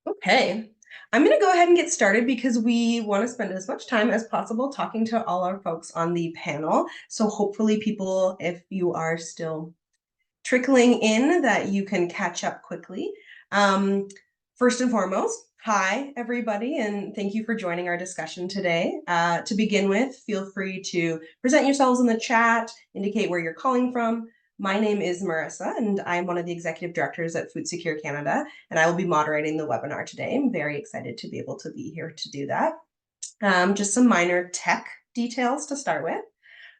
Okay, I'm going to go ahead and get started because we want to spend as much time as possible talking to all our folks on the panel. So hopefully people, if you are still trickling in, that you can catch up quickly. First and foremost, hi everybody, and thank you for joining our discussion today. To begin with, feel free to present yourselves in the chat, indicate where you're calling from. My name is Marissa, and I'm one of the executive directors at Food Secure Canada, and I will be moderating the webinar today. I'm very excited to be able to be here to do that. Just some minor tech details to start with.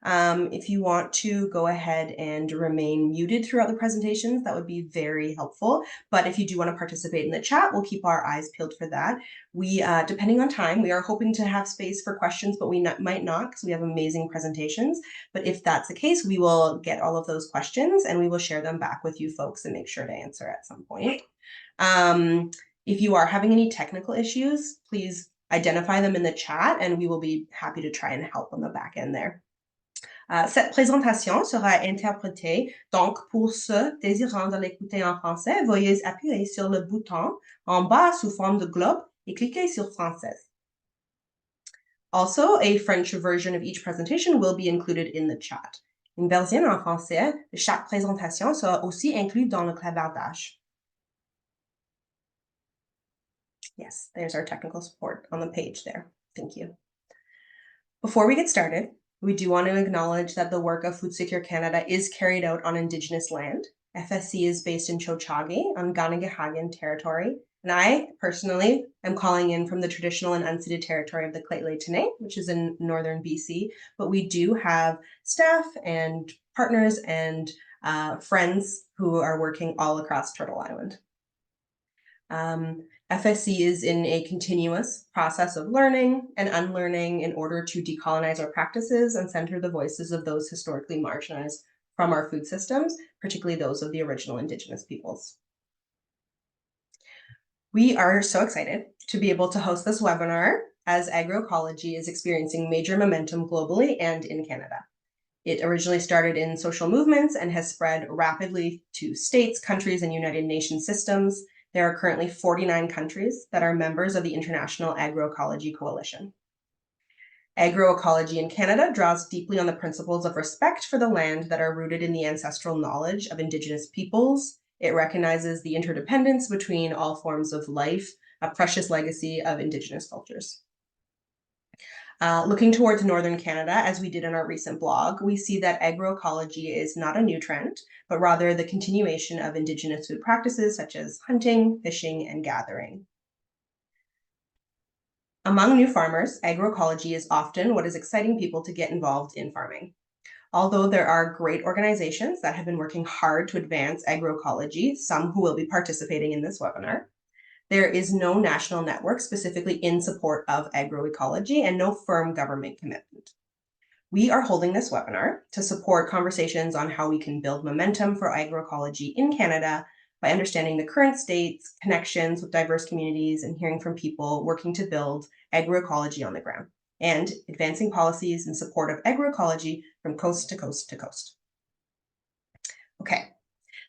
If you want to go ahead and remain muted throughout the presentations, that would be very helpful. But if you do want to participate in the chat, we'll keep our eyes peeled for that. We, depending on time, we are hoping to have space for questions, but we might not because we have amazing presentations. But if that's the case, we will get all of those questions and we will share them back with you folks and make sure to answer at some point. If you are having any technical issues, please identify them in the chat and we will be happy to try and help on the back end there. Cette présentation sera interprétée, donc pour ceux désirant de l'écouter en français, veuillez appuyer sur le bouton en bas sous forme de globe et cliquez sur français. Also, a French version of each presentation will be included in the chat. Une version en français de chaque présentation sera aussi inclue dans le clavardage. Yes, there's our technical support on the page there. Thank you. Before we get started, we do want to acknowledge that the work of Food Secure Canada is carried out on Indigenous land. FSC is based in Chochage on Ganagahagan territory, and I personally am calling in from the traditional and unceded territory of the Lheidli, which is in northern BC, but we do have staff and partners and friends who are working all across Turtle Island. FSC is in a continuous process of learning and unlearning in order to decolonize our practices and center the voices of those historically marginalized from our food systems, particularly those of the original Indigenous peoples. We are so excited to be able to host this webinar as agroecology is experiencing major momentum globally and in Canada. It originally started in social movements and has spread rapidly to states, countries, and United Nations systems. There are currently 49 countries that are members of the International Agroecology Coalition. Agroecology in Canada draws deeply on the principles of respect for the land that are rooted in the ancestral knowledge of Indigenous peoples. It recognizes the interdependence between all forms of life, a precious legacy of Indigenous cultures. Looking towards Northern Canada, as we did in our recent blog, we see that agroecology is not a new trend, but rather the continuation of Indigenous food practices such as hunting, fishing, and gathering. Among new farmers, agroecology is often what is exciting people to get involved in farming. Although there are great organizations that have been working hard to advance agroecology, some who will be participating in this webinar, there is no national network specifically in support of agroecology and no firm government commitment. We are holding this webinar to support conversations on how we can build momentum for agroecology in Canada by understanding the current states, connections with diverse communities, and hearing from people working to build agroecology on the ground, and advancing policies in support of agroecology from coast to coast to coast. Okay.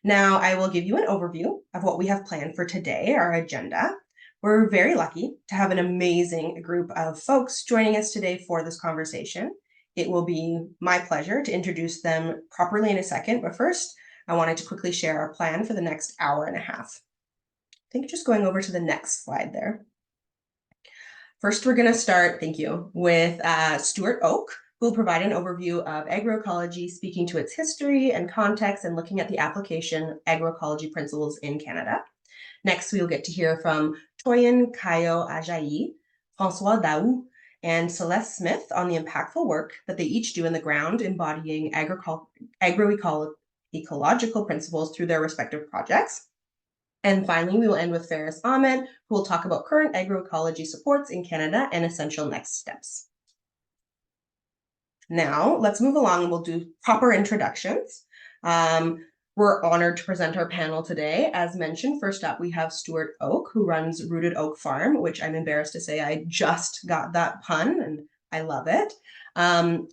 Now, I will give you an overview of what we have planned for today, our agenda. We're very lucky to have an amazing group of folks joining us today for this conversation. It will be my pleasure to introduce them properly in a second, but first, I wanted to quickly share our plan for the next hour and a half. I think just going over to the next slide there. First, we're going to start, thank you, with Stuart Oke, who will provide an overview of agroecology, speaking to its history and context and looking at the application of agroecology principles in Canada. Next, we will get to hear from Toyin Kayo-Ajayi, François D'Aoust, and Celeste Smith on the impactful work that they each do in the ground, embodying agroecological principles through their respective projects. And finally, we will end with Faris Ahmed, who will talk about current agroecology supports in Canada and essential next steps. Now, let's move along and we'll do proper introductions. We're honored to present our panel today. As mentioned, first up, we have Stuart Oke, who runs Rooted Oak Farm, which I'm embarrassed to say I just got that pun, and I love it.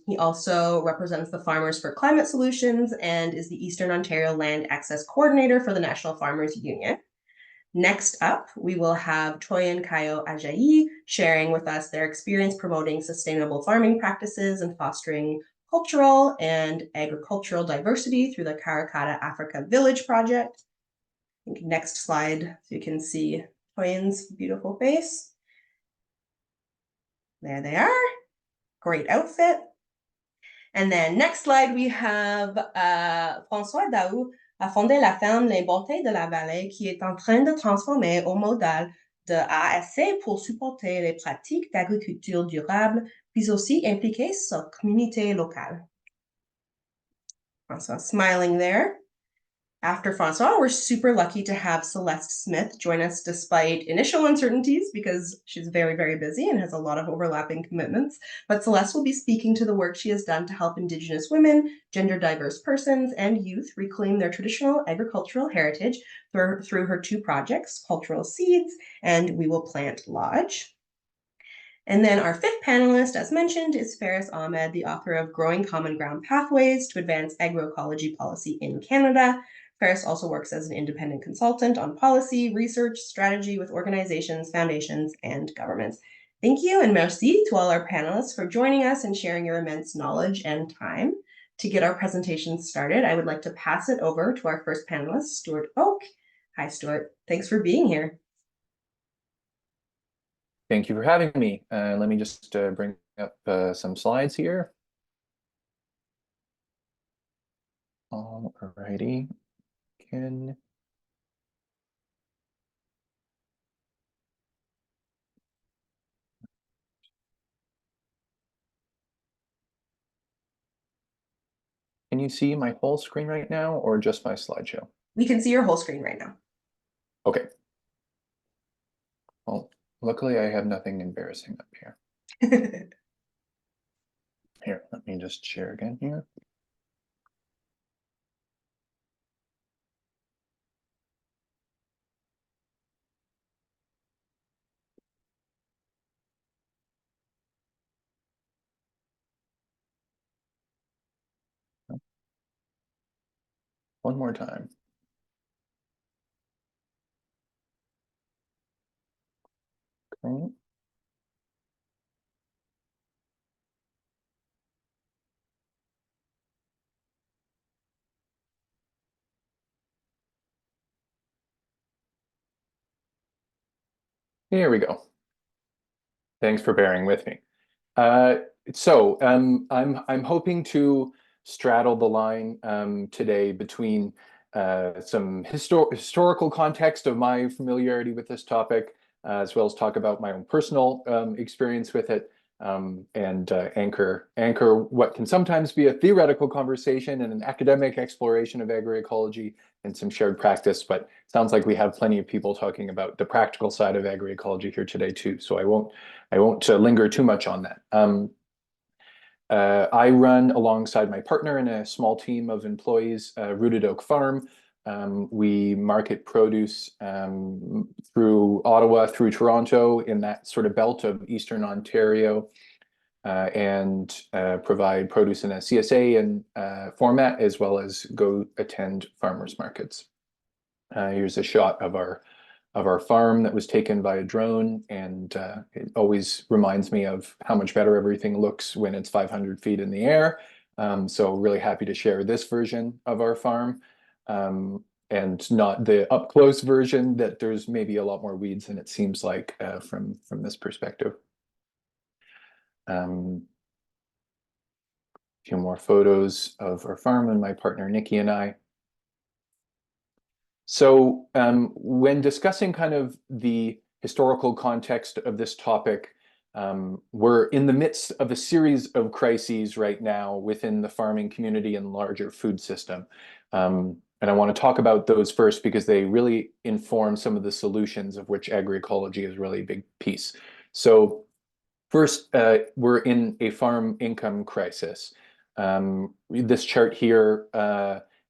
He also represents the Farmers for Climate Solutions and is the Eastern Ontario Land Access Coordinator for the National Farmers Union. Next up, we will have Toyin Kayo-Ajayi sharing with us their experience promoting sustainable farming practices and fostering cultural and agricultural diversity through the Kara-Kata Africa Village Project. Next slide, so you can see Toyin's beautiful face. There they are. Great outfit. And then next slide, we have François D'Aoust a fondé la ferme Les Bontés de la Vallée qui est en train de transformer au modèle de A à C pour supporter les pratiques d'agriculture durable, puis aussi impliquer sa communauté locale. François smiling there. After François, we're super lucky to have Celeste Smith join us despite initial uncertainties because she's very, very busy and has a lot of overlapping commitments. But Celeste will be speaking to the work she has done to help Indigenous women, gender diverse persons, and youth reclaim their traditional agricultural heritage through her two projects, Cultural Seeds and We Will Plant Lodge. And then our fifth panelist, as mentioned, is Faris Ahmed, the author of Growing Common Ground Pathways to Advance Agroecology Policy in Canada. Faris also works as an independent consultant on policy, research, strategy with organizations, foundations, and governments. Thank you and merci to all our panelists for joining us and sharing your immense knowledge and time. To get our presentation started, I would like to pass it over to our first panelist, Stuart Oke. Hi, Stuart. Thanks for being here. Thank you for having me. Let me just bring up some slides here. Alrighty. Can you see my whole screen right now or just my slideshow? We can see your whole screen right now. Okay. Well, luckily I have nothing embarrassing up here. Here, let me just share again here. One more time. Okay. Here we go. Thanks for bearing with me. I'm hoping to straddle the line today between some historical context of my familiarity with this topic, as well as talk about my own personal experience with it, and anchor what can sometimes be a theoretical conversation and an academic exploration of agroecology and some shared practice. But it sounds like we have plenty of people talking about the practical side of agroecology here today too. So I won't linger too much on that. I run alongside my partner in a small team of employees, Rooted Oak Farm. We market produce through Ottawa, through Toronto, in that sort of belt of Eastern Ontario, and provide produce in a CSA and format, as well as go attend farmers markets. Here's a shot of our farm that was taken by a drone, and it always reminds me of how much better everything looks when it's 500 feet in the air. So really happy to share this version of our farm, and not the up close version that there's maybe a lot more weeds than it seems like from this perspective. A few more photos of our farm and my partner Nikki and I. So when discussing kind of the historical context of this topic, we're in the midst of a series of crises right now within the farming community and larger food system. And I want to talk about those first because they really inform some of the solutions of which agroecology is really a big piece. So first, we're in a farm income crisis. This chart here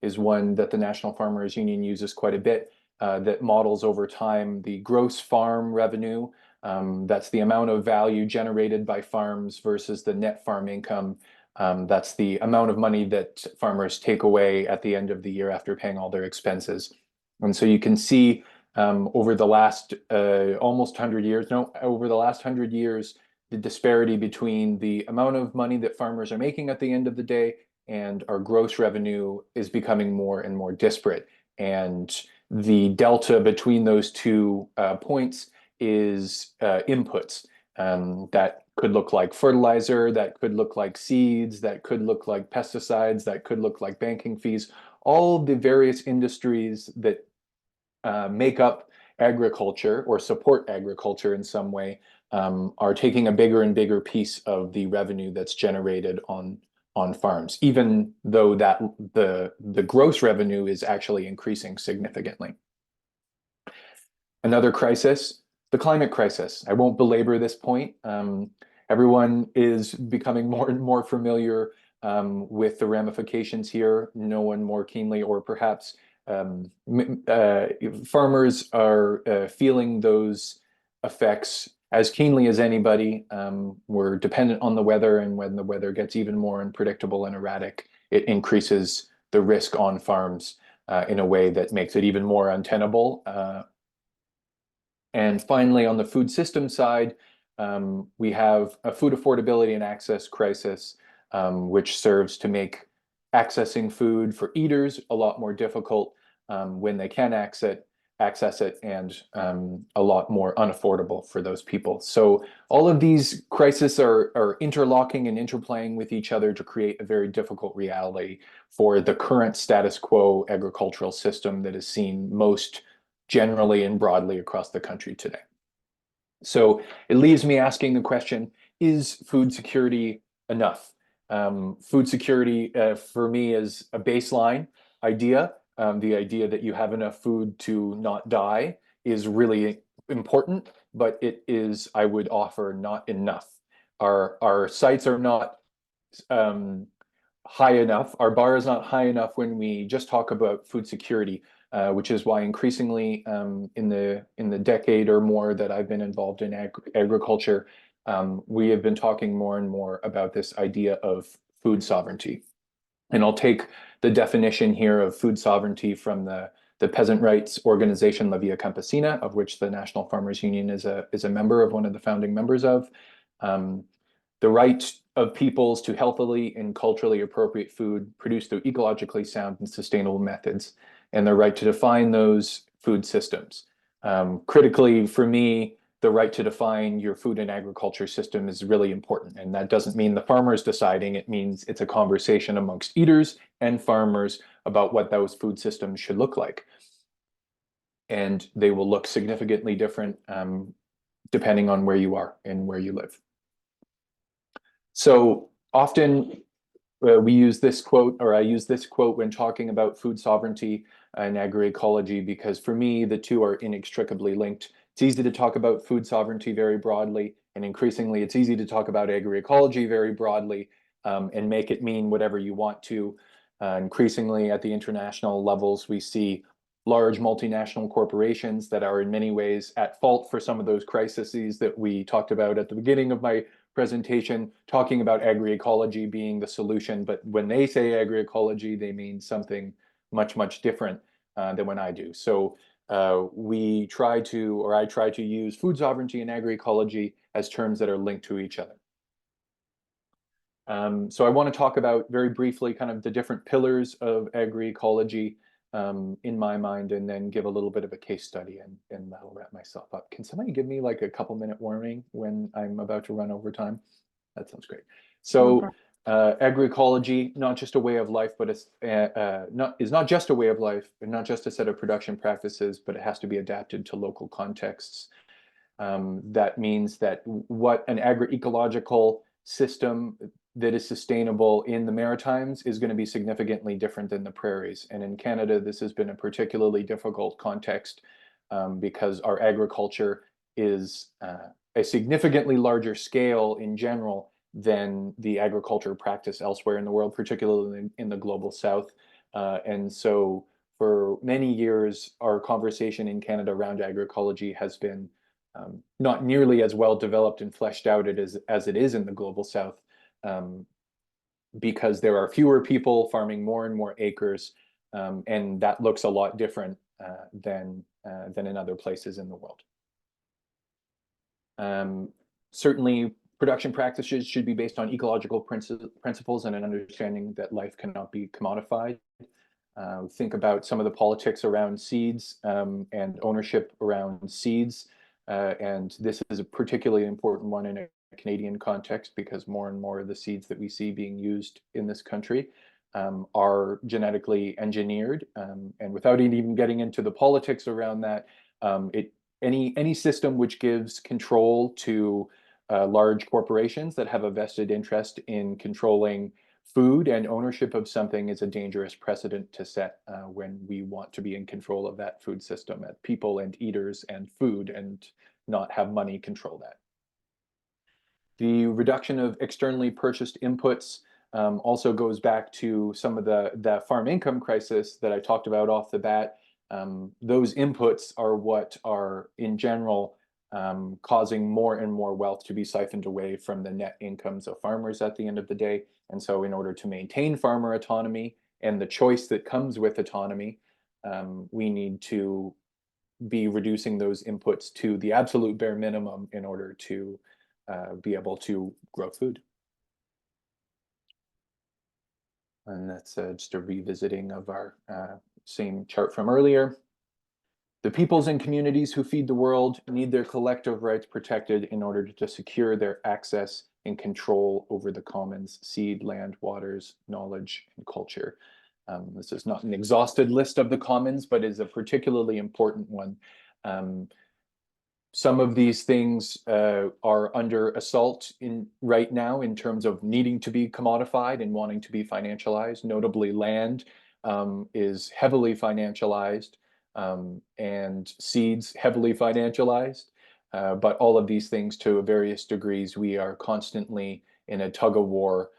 is one that the National Farmers Union uses quite a bit, that models over time the gross farm revenue. That's the amount of value generated by farms versus the net farm income. That's the amount of money that farmers take away at the end of the year after paying all their expenses. And so you can see over the last almost 100 years, no, over the last 100 years, the disparity between the amount of money that farmers are making at the end of the day and our gross revenue is becoming more and more disparate. And the delta between those two points is inputs. That could look like fertilizer, that could look like seeds, that could look like pesticides, that could look like banking fees. All the various industries that make up agriculture or support agriculture in some way are taking a bigger and bigger piece of the revenue that's generated on farms, even though that the gross revenue is actually increasing significantly. Another crisis, the climate crisis. I won't belabor this point. Everyone is becoming more and more familiar with the ramifications here, no one more keenly, or perhaps farmers are feeling those effects as keenly as anybody. We're dependent on the weather, and when the weather gets even more unpredictable and erratic, it increases the risk on farms in a way that makes it even more untenable. And finally, on the food system side, we have a food affordability and access crisis, which serves to make accessing food for eaters a lot more difficult when they can access it, and a lot more unaffordable for those people. So all of these crises are interlocking and interplaying with each other to create a very difficult reality for the current status quo agricultural system that is seen most generally and broadly across the country today. So it leaves me asking the question, is food security enough? Food security for me is a baseline idea. The idea that you have enough food to not die is really important, but it is, I would offer, not enough. Our sights are not high enough. Our bar is not high enough when we just talk about food security, which is why increasingly in the decade or more that I've been involved in agriculture, we have been talking more and more about this idea of food sovereignty. And I'll take the definition here of food sovereignty from the peasant rights organization La Via Campesina, of which the National Farmers Union is a member of, one of the founding members of. The right of peoples to healthily and culturally appropriate food produced through ecologically sound and sustainable methods, and the right to define those food systems. Critically, for me, the right to define your food and agriculture system is really important. And that doesn't mean the farmers deciding, it means it's a conversation amongst eaters and farmers about what those food systems should look like. And they will look significantly different depending on where you are and where you live. So often we use this quote, or I use this quote when talking about food sovereignty and agroecology, because for me, the two are inextricably linked. It's easy to talk about food sovereignty very broadly, and increasingly it's easy to talk about agroecology very broadly and make it mean whatever you want to. Increasingly at the international levels, we see large multinational corporations that are in many ways at fault for some of those crises that we talked about at the beginning of my presentation, talking about agroecology being the solution. But when they say agroecology, they mean something much, much different than when I do. So we try to, or I try to use food sovereignty and agroecology as terms that are linked to each other. So I want to talk about very briefly kind of the different pillars of agroecology in my mind, and then give a little bit of a case study, and that'll wrap myself up. Can somebody give me like a couple-minute warning when I'm about to run over time? That sounds great. So agroecology, not just a way of life, but it's not just a way of life, and not just a set of production practices, but it has to be adapted to local contexts. That means that what an agroecological system that is sustainable in the Maritimes is going to be significantly different than the prairies. And in Canada, this has been a particularly difficult context because our agriculture is a significantly larger scale in general than the agriculture practice elsewhere in the world, particularly in the global South. And so for many years, our conversation in Canada around agroecology has been not nearly as well developed and fleshed out as it is in the global South, because there are fewer people farming more and more acres, and that looks a lot different than than in other places in the world. Certainly, production practices should be based on ecological principles and an understanding that life cannot be commodified. Think about some of the politics around seeds and ownership around seeds. And this is a particularly important one in a Canadian context, because more and more of the seeds that we see being used in this country are genetically engineered. And without even getting into the politics around that, any system which gives control to large corporations that have a vested interest in controlling food and ownership of something is a dangerous precedent to set when we want to be in control of that food system, at people and eaters and food, and not have money control that. The reduction of externally purchased inputs also goes back to some of the farm income crisis that I talked about off the bat. Those inputs are what are, in general, causing more and more wealth to be siphoned away from the net incomes of farmers at the end of the day. And so in order to maintain farmer autonomy and the choice that comes with autonomy, we need to be reducing those inputs to the absolute bare minimum in order to be able to grow food. And that's just a revisiting of our same chart from earlier. The peoples and communities who feed the world need their collective rights protected in order to secure their access and control over the commons: seed, land, waters, knowledge, and culture. This is not an exhausted list of the commons, but is a particularly important one. Some of these things are under assault right now in terms of needing to be commodified and wanting to be financialized. Notably, land is heavily financialized, and seeds heavily financialized. But all of these things, to various degrees, we are constantly in a tug of war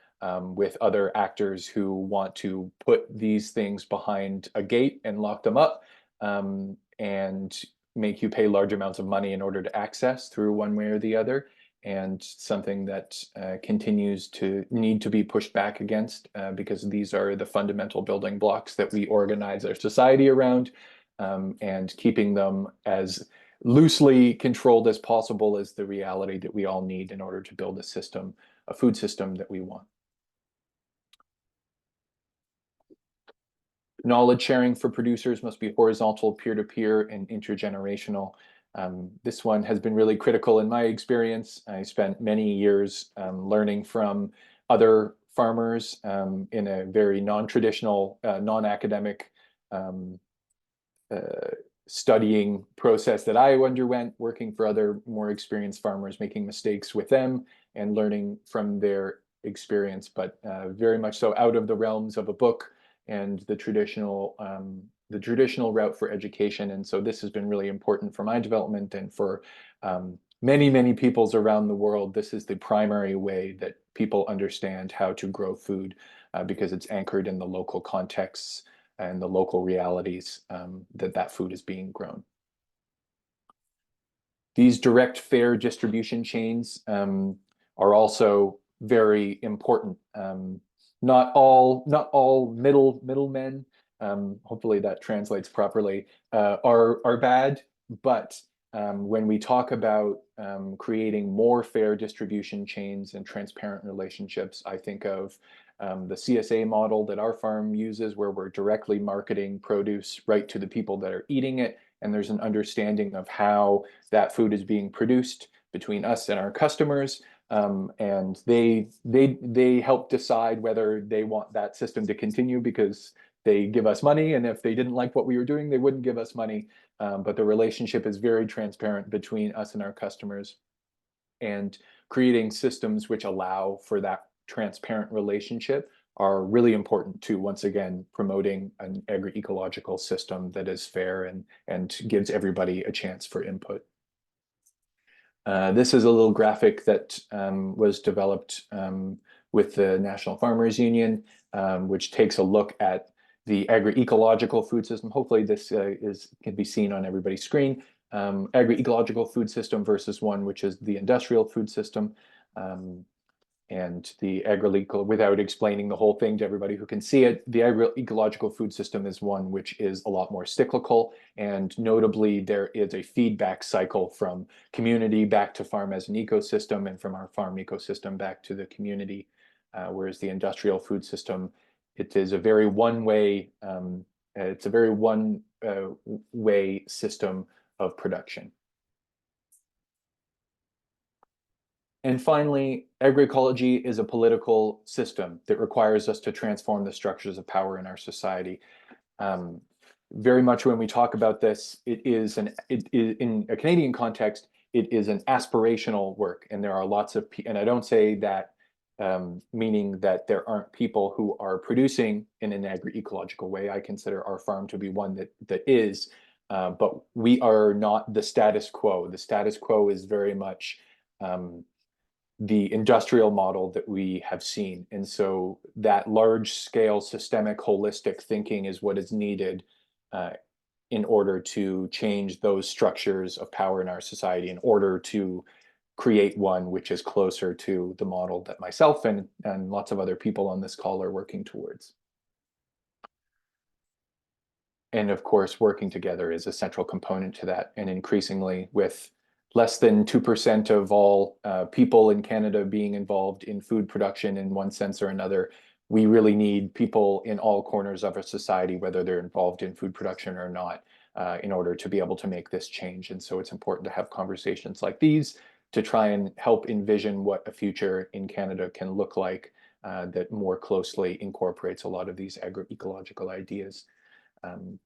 with other actors who want to put these things behind a gate and lock them up, and make you pay large amounts of money in order to access through one way or the other. And something that continues to need to be pushed back against, because these are the fundamental building blocks that we organize our society around. And keeping them as loosely controlled as possible is the reality that we all need in order to build a system, a food system that we want. Knowledge sharing for producers must be horizontal, peer-to-peer, and intergenerational. This one has been really critical in my experience. I spent many years learning from other farmers in a very non-traditional, non-academic studying process that I underwent, working for other more experienced farmers, making mistakes with them and learning from their experience, but very much so out of the realms of a book and the traditional route for education. And so this has been really important for my development, and for many, many peoples around the world. This is the primary way that people understand how to grow food, because it's anchored in the local contexts and the local realities that food is being grown. These direct fair distribution chains are also very important. Not all middlemen, hopefully that translates properly, are bad, but when we talk about creating more fair distribution chains and transparent relationships, I think of the CSA model that our farm uses, where we're directly marketing produce right to the people that are eating it, and there's an understanding of how that food is being produced between us and our customers. And they help decide whether they want that system to continue, because they give us money, and if they didn't like what we were doing, they wouldn't give us money. But the relationship is very transparent between us and our customers, and creating systems which allow for that transparent relationship are really important to, once again, promoting an agroecological system that is fair and gives everybody a chance for input. This is a little graphic that was developed with the National Farmers Union, which takes a look at the agroecological food system. Hopefully this can be seen on everybody's screen. Agroecological food system versus one which is the industrial food system. And the agroecological, without explaining the whole thing to everybody who can see it, the agroecological food system is one which is a lot more cyclical. And notably, there is a feedback cycle from community back to farm as an ecosystem, and from our farm ecosystem back to the community. Whereas the industrial food system, it is a very one-way, it's a very one-way system of production. And finally, agroecology is a political system that requires us to transform the structures of power in our society. Very much when we talk about this, it is in a Canadian context, it is an aspirational work, and there are lots of, and I don't say that meaning that there aren't people who are producing in an agroecological way. I consider our farm to be one that is, but we are not the status quo. The status quo is very much the industrial model that we have seen. And so that large scale systemic holistic thinking is what is needed in order to change those structures of power in our society, in order to create one which is closer to the model that myself and lots of other people on this call are working towards. And of course, working together is a central component to that. And increasingly, with less than 2% of all people in Canada being involved in food production in one sense or another, we really need people in all corners of our society, whether they're involved in food production or not, in order to be able to make this change. And so it's important to have conversations like these to try and help envision what a future in Canada can look like that more closely incorporates a lot of these agroecological ideas. And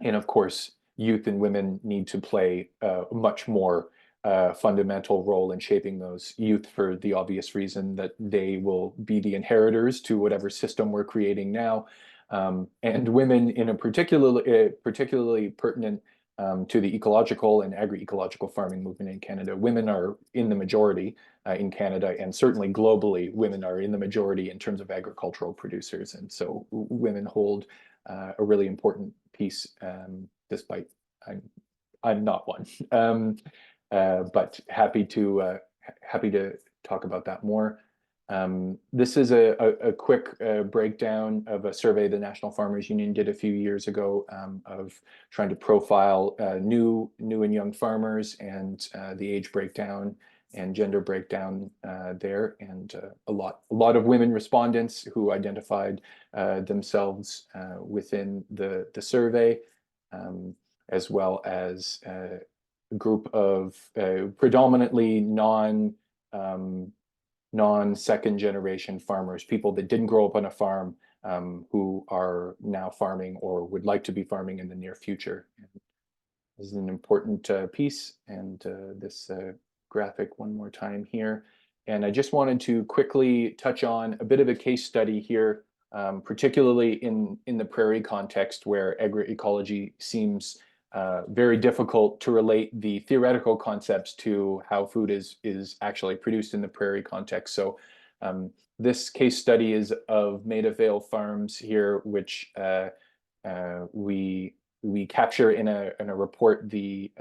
of course, youth and women need to play a much more fundamental role in shaping those youth, for the obvious reason that they will be the inheritors to whatever system we're creating now. And women in a particularly pertinent to the ecological and agroecological farming movement in Canada. Women are in the majority in Canada, and certainly globally, women are in the majority in terms of agricultural producers. And so women hold a really important piece, despite I'm not one. But happy to talk about that more. This is a quick breakdown of a survey the National Farmers Union did a few years ago of trying to profile new and young farmers, and the age breakdown and gender breakdown there, and a lot of women respondents who identified themselves within the survey, as well as a group of predominantly non-second generation farmers, people that didn't grow up on a farm, who are now farming or would like to be farming in the near future. And this is an important piece, and this graphic one more time here. And I just wanted to quickly touch on a bit of a case study here, particularly in the prairie context, where agroecology seems very difficult to relate the theoretical concepts to how food is actually produced in the prairie context. So this case study is of Maida Vale Farms here, which we capture in a report the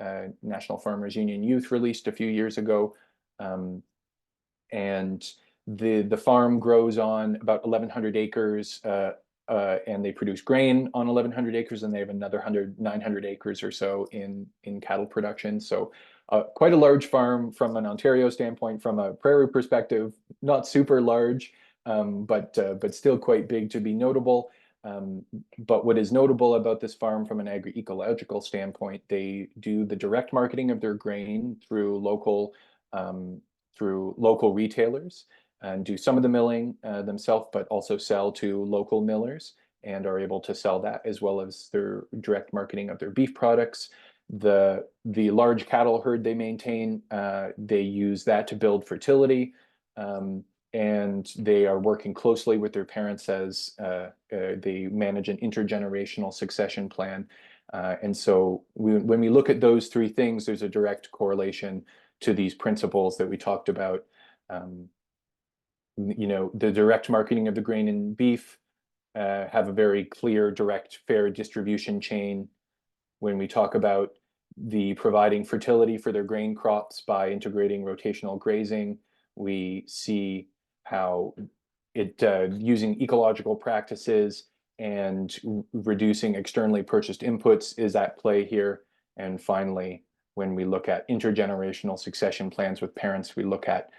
National Farmers Union Youth released a few years ago. And the farm grows on about 1,100 acres, and they produce grain on 1,100 acres, and they have another 900 acres or so in cattle production. So quite a large farm from an Ontario standpoint. From a prairie perspective, not super large, but still quite big to be notable. But what is notable about this farm from an agroecological standpoint, they do the direct marketing of their grain through local retailers, and do some of the milling themselves, but also sell to local millers, and are able to sell that, as well as their direct marketing of their beef products. The large cattle herd they maintain, they use that to build fertility, and they are working closely with their parents as they manage an intergenerational succession plan. And so when we look at those three things, there's a direct correlation to these principles that we talked about. The direct marketing of the grain and beef have a very clear, direct, fair distribution chain. When we talk about the providing fertility for their grain crops by integrating rotational grazing, we see how it using ecological practices and reducing externally purchased inputs is at play here. And finally, when we look at intergenerational succession plans with parents, we look at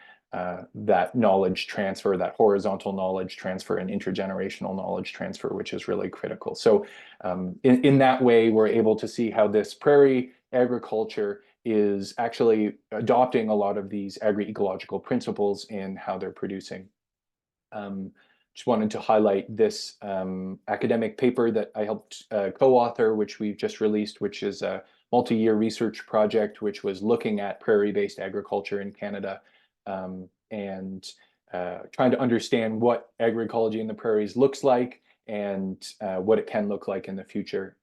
that knowledge transfer, that horizontal knowledge transfer and intergenerational knowledge transfer, which is really critical. So in that way, we're able to see how this prairie agriculture is actually adopting a lot of these agroecological principles in how they're producing. Just wanted to highlight this academic paper that I helped co-author, which we've just released, which is a multi-year research project, which was looking at prairie-based agriculture in Canada and trying to understand what agroecology in the prairies looks like and what it can look like in the future,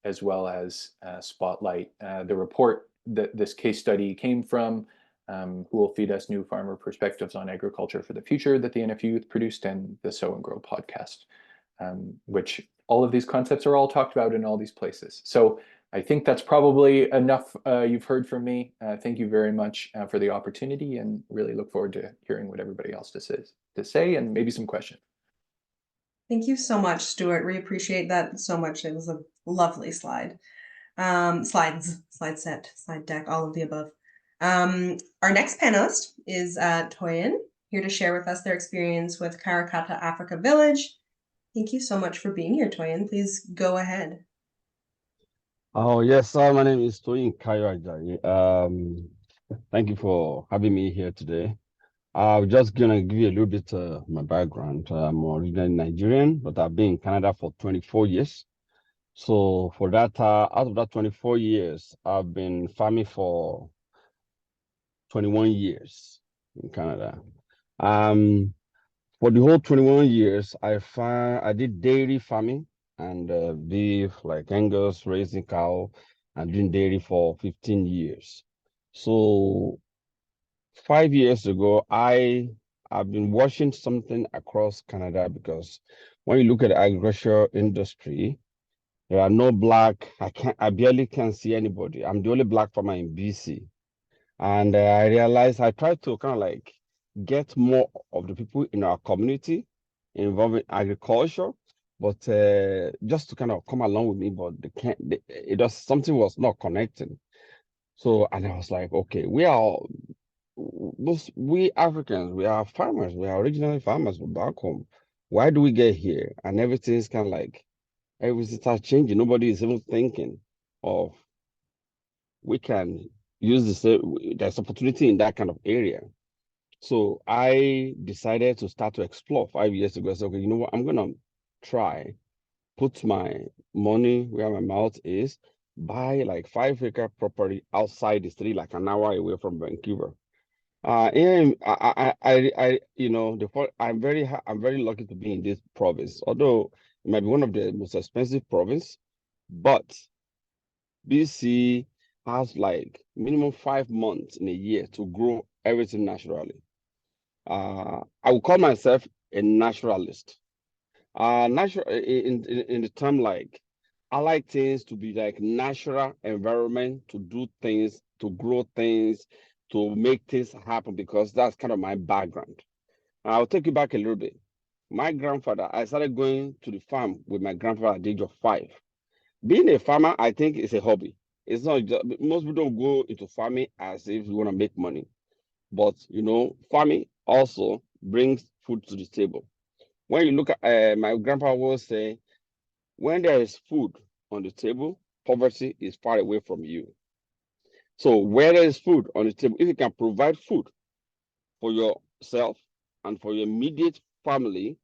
as well as spotlight the report that this case study came from, who will feed us new farmer perspectives on agriculture for the future, that the NFU Youth produced, and the Sow and Grow podcast, which all of these concepts are all talked about in all these places. So I think that's probably enough you've heard from me. Thank you very much for the opportunity, and really look forward to hearing what everybody else to say and maybe some questions. Thank you so much, Stuart. We appreciate that so much. It was a lovely slide. Slide set, slide deck, all of the above. Our next panelist is Toyin, here to share with us their experience with Kara-Kata Africa Village. Thank you so much for being here, Toyin. Please go ahead. Oh, yes, my name is Toyin Kayo-Ajayi. Thank you for having me here today. I'm just going to give you a little bit of my background. I'm originally Nigerian, but I've been in Canada for 24 years. So for that, out of that 24 years, I've been farming for 21 years in Canada. For the whole 21 years, I did dairy farming and beef, like Angus, raising cow, and doing dairy for 15 years. So 5 years ago, I've been watching something across Canada, because when you look at the agriculture industry, there are no black, I barely can see anybody. I'm the only black farmer in BC. And I realized I tried to kind of like get more of the people in our community involved in agriculture, but just to kind of come along with me, but something was not connecting. So, and I was like, okay, we Africans, we are farmers, we are originally farmers back home. Why do we get here? And everything's kind of like, everything starts changing. Nobody is even thinking of, we can use there's opportunity in that kind of area. So I decided to start to explore 5 years ago. I said, okay, you know what? I'm going to try, put my money where my mouth is, buy like 5-acre property outside the city, like an hour away from Vancouver. And I'm very lucky to be in this province, although it might be one of the most expensive province, but BC has like minimum 5 months in a year to grow everything naturally. I would call myself a naturalist. Natural in the term, like, I like things to be like natural environment, to do things, to grow things, to make things happen, because that's kind of my background. I'll take you back a little bit. My grandfather, I started going to the farm with my grandfather at the age of 5. Being a farmer, I think, is a hobby. It's not just, most people don't go into farming as if you want to make money. But, farming also brings food to the table. When you look at, my grandpa will say, when there is food on the table, poverty is far away from you. So where there is food on the table, if you can provide food for yourself and for your immediate family,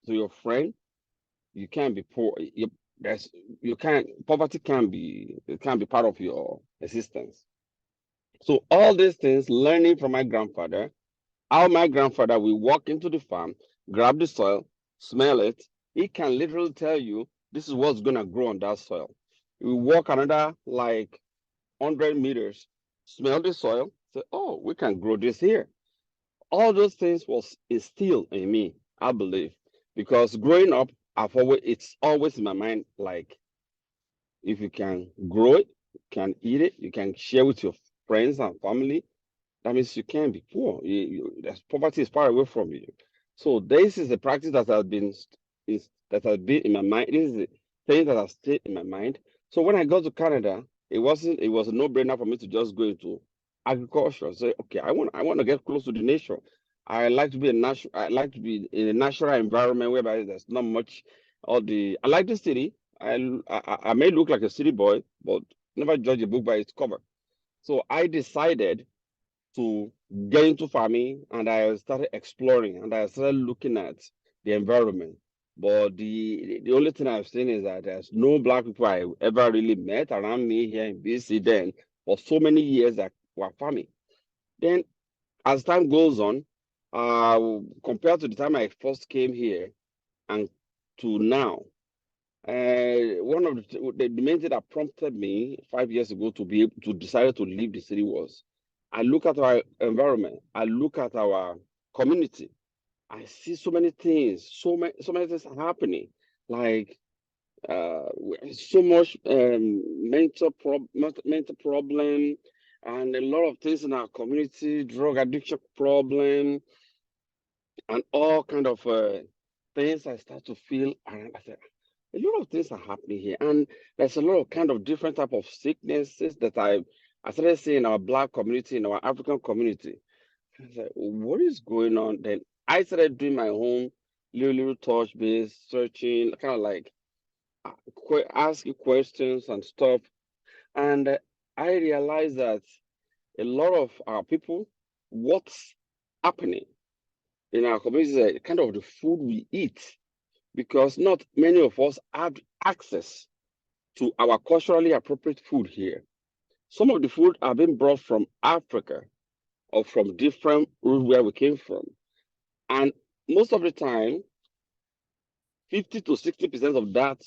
to your friend, you can't be poor. Poverty can be part of your existence. So all these things, learning from my grandfather, how my grandfather will walk into the farm, grab the soil, smell it. He can literally tell you, this is what's going to grow on that soil. He will walk another like 100 meters, smell the soil, say, oh, we can grow this here. All those things was instilled in me, I believe, because growing up, it's always in my mind, like, if you can grow it, you can eat it, you can share with your friends and family, that means you can't be poor. Poverty is far away from you. So this is a practice that has been in my mind. This is the thing that has stayed in my mind. So when I got to Canada, it was a no-brainer for me to just go into agriculture. Say, okay, I want to get close to the nature. I like to be I like to be in a natural environment whereby there's not much. I like the city. I may look like a city boy, but never judge a book by its cover. So I decided to get into farming, and I started exploring, and I started looking at the environment. But the only thing I've seen is that there's no black people I ever really met around me here in BC then for so many years that were farming. Then as time goes on, compared to the time I first came here and to now, one of the main thing that prompted me 5 years ago to be able to decide to leave the city was I look at our environment, I look at our community, I see so many things, so many things happening, like so much mental problem, and a lot of things in our community, drug addiction problem, and all kind of things. I start to feel, and I said, a lot of things are happening here, and there's a lot of kind of different type of sicknesses that I started seeing in our Black community, in our African community. I was like, what is going on? Then I started doing my own little touch base searching, kind of like asking questions and stuff, and I realized that a lot of our people, what's happening in our community is kind of the food we eat, because not many of us have access to our culturally appropriate food here. Some of the food are being brought from Africa or from different routes where we came from. And most of the time, 50 to 60% of that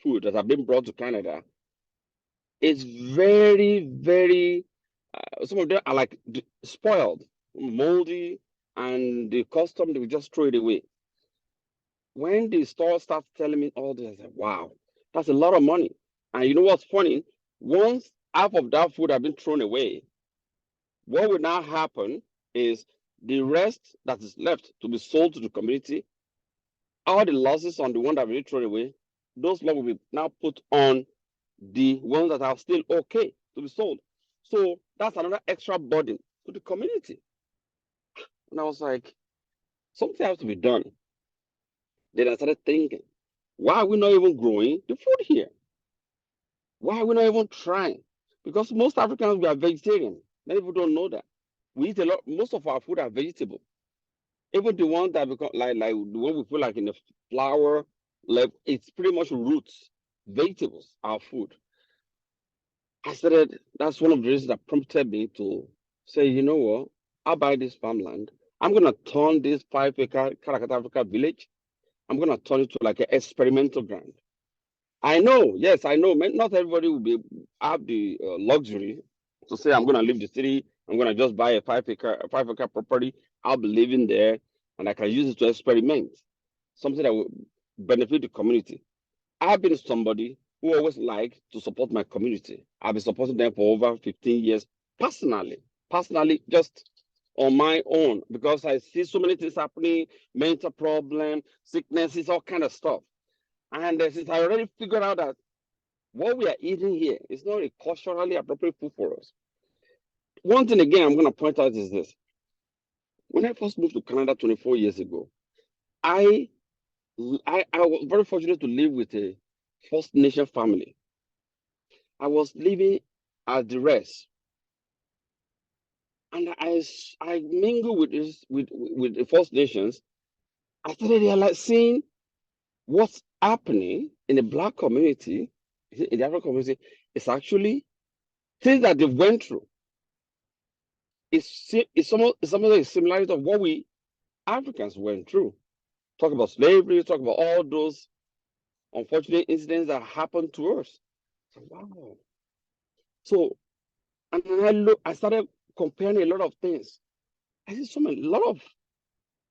food that have been brought to Canada is very, very, some of them are like spoiled, moldy, and the custom, they will just throw it away. When the store starts telling me all this, I said, wow, that's a lot of money. And you know what's funny? Once half of that food has been thrown away, what will now happen is the rest that is left to be sold to the community, all the losses on the one that will be thrown away, those loss will be now put on the ones that are still okay to be sold. So that's another extra burden to the community. And I was like, something has to be done. Then I started thinking, why are we not even growing the food here? Why are we not even trying? Because most Africans, we are vegetarian. Many people don't know that. We eat a lot, most of our food are vegetable. Even the one that become like the one we put like in the flour, like it's pretty much roots, vegetables, our food. That's one of the reasons that prompted me to say, you know what, I'll buy this farmland. I'm gonna turn this 5-acre Kara-Kata Africa village, I'm gonna turn it to like an experimental ground. I know, yes, I know. Not everybody will have the luxury to say, I'm going to leave the city. I'm going to just buy a 5-acre property. I'll be living there, and I can use it to experiment, something that will benefit the community. I've been somebody who always like to support my community. I've been supporting them for over 15 years personally, just on my own, because I see so many things happening, mental problem, sicknesses, all kind of stuff. And since I already figured out that what we are eating here is not a culturally appropriate food for us. One thing again I'm going to point out is this. When I first moved to Canada 24 years ago, I was very fortunate to live with a First Nation family. I was living at the rest. And I mingled with the First Nations. I started realizing what's happening in the Black community, in the African community, is actually things that they went through. It's some of the similarities of what we Africans went through. Talk about slavery, talk about all those unfortunate incidents that happened to us. So, wow. So, and then I started comparing a lot of things. I see a lot of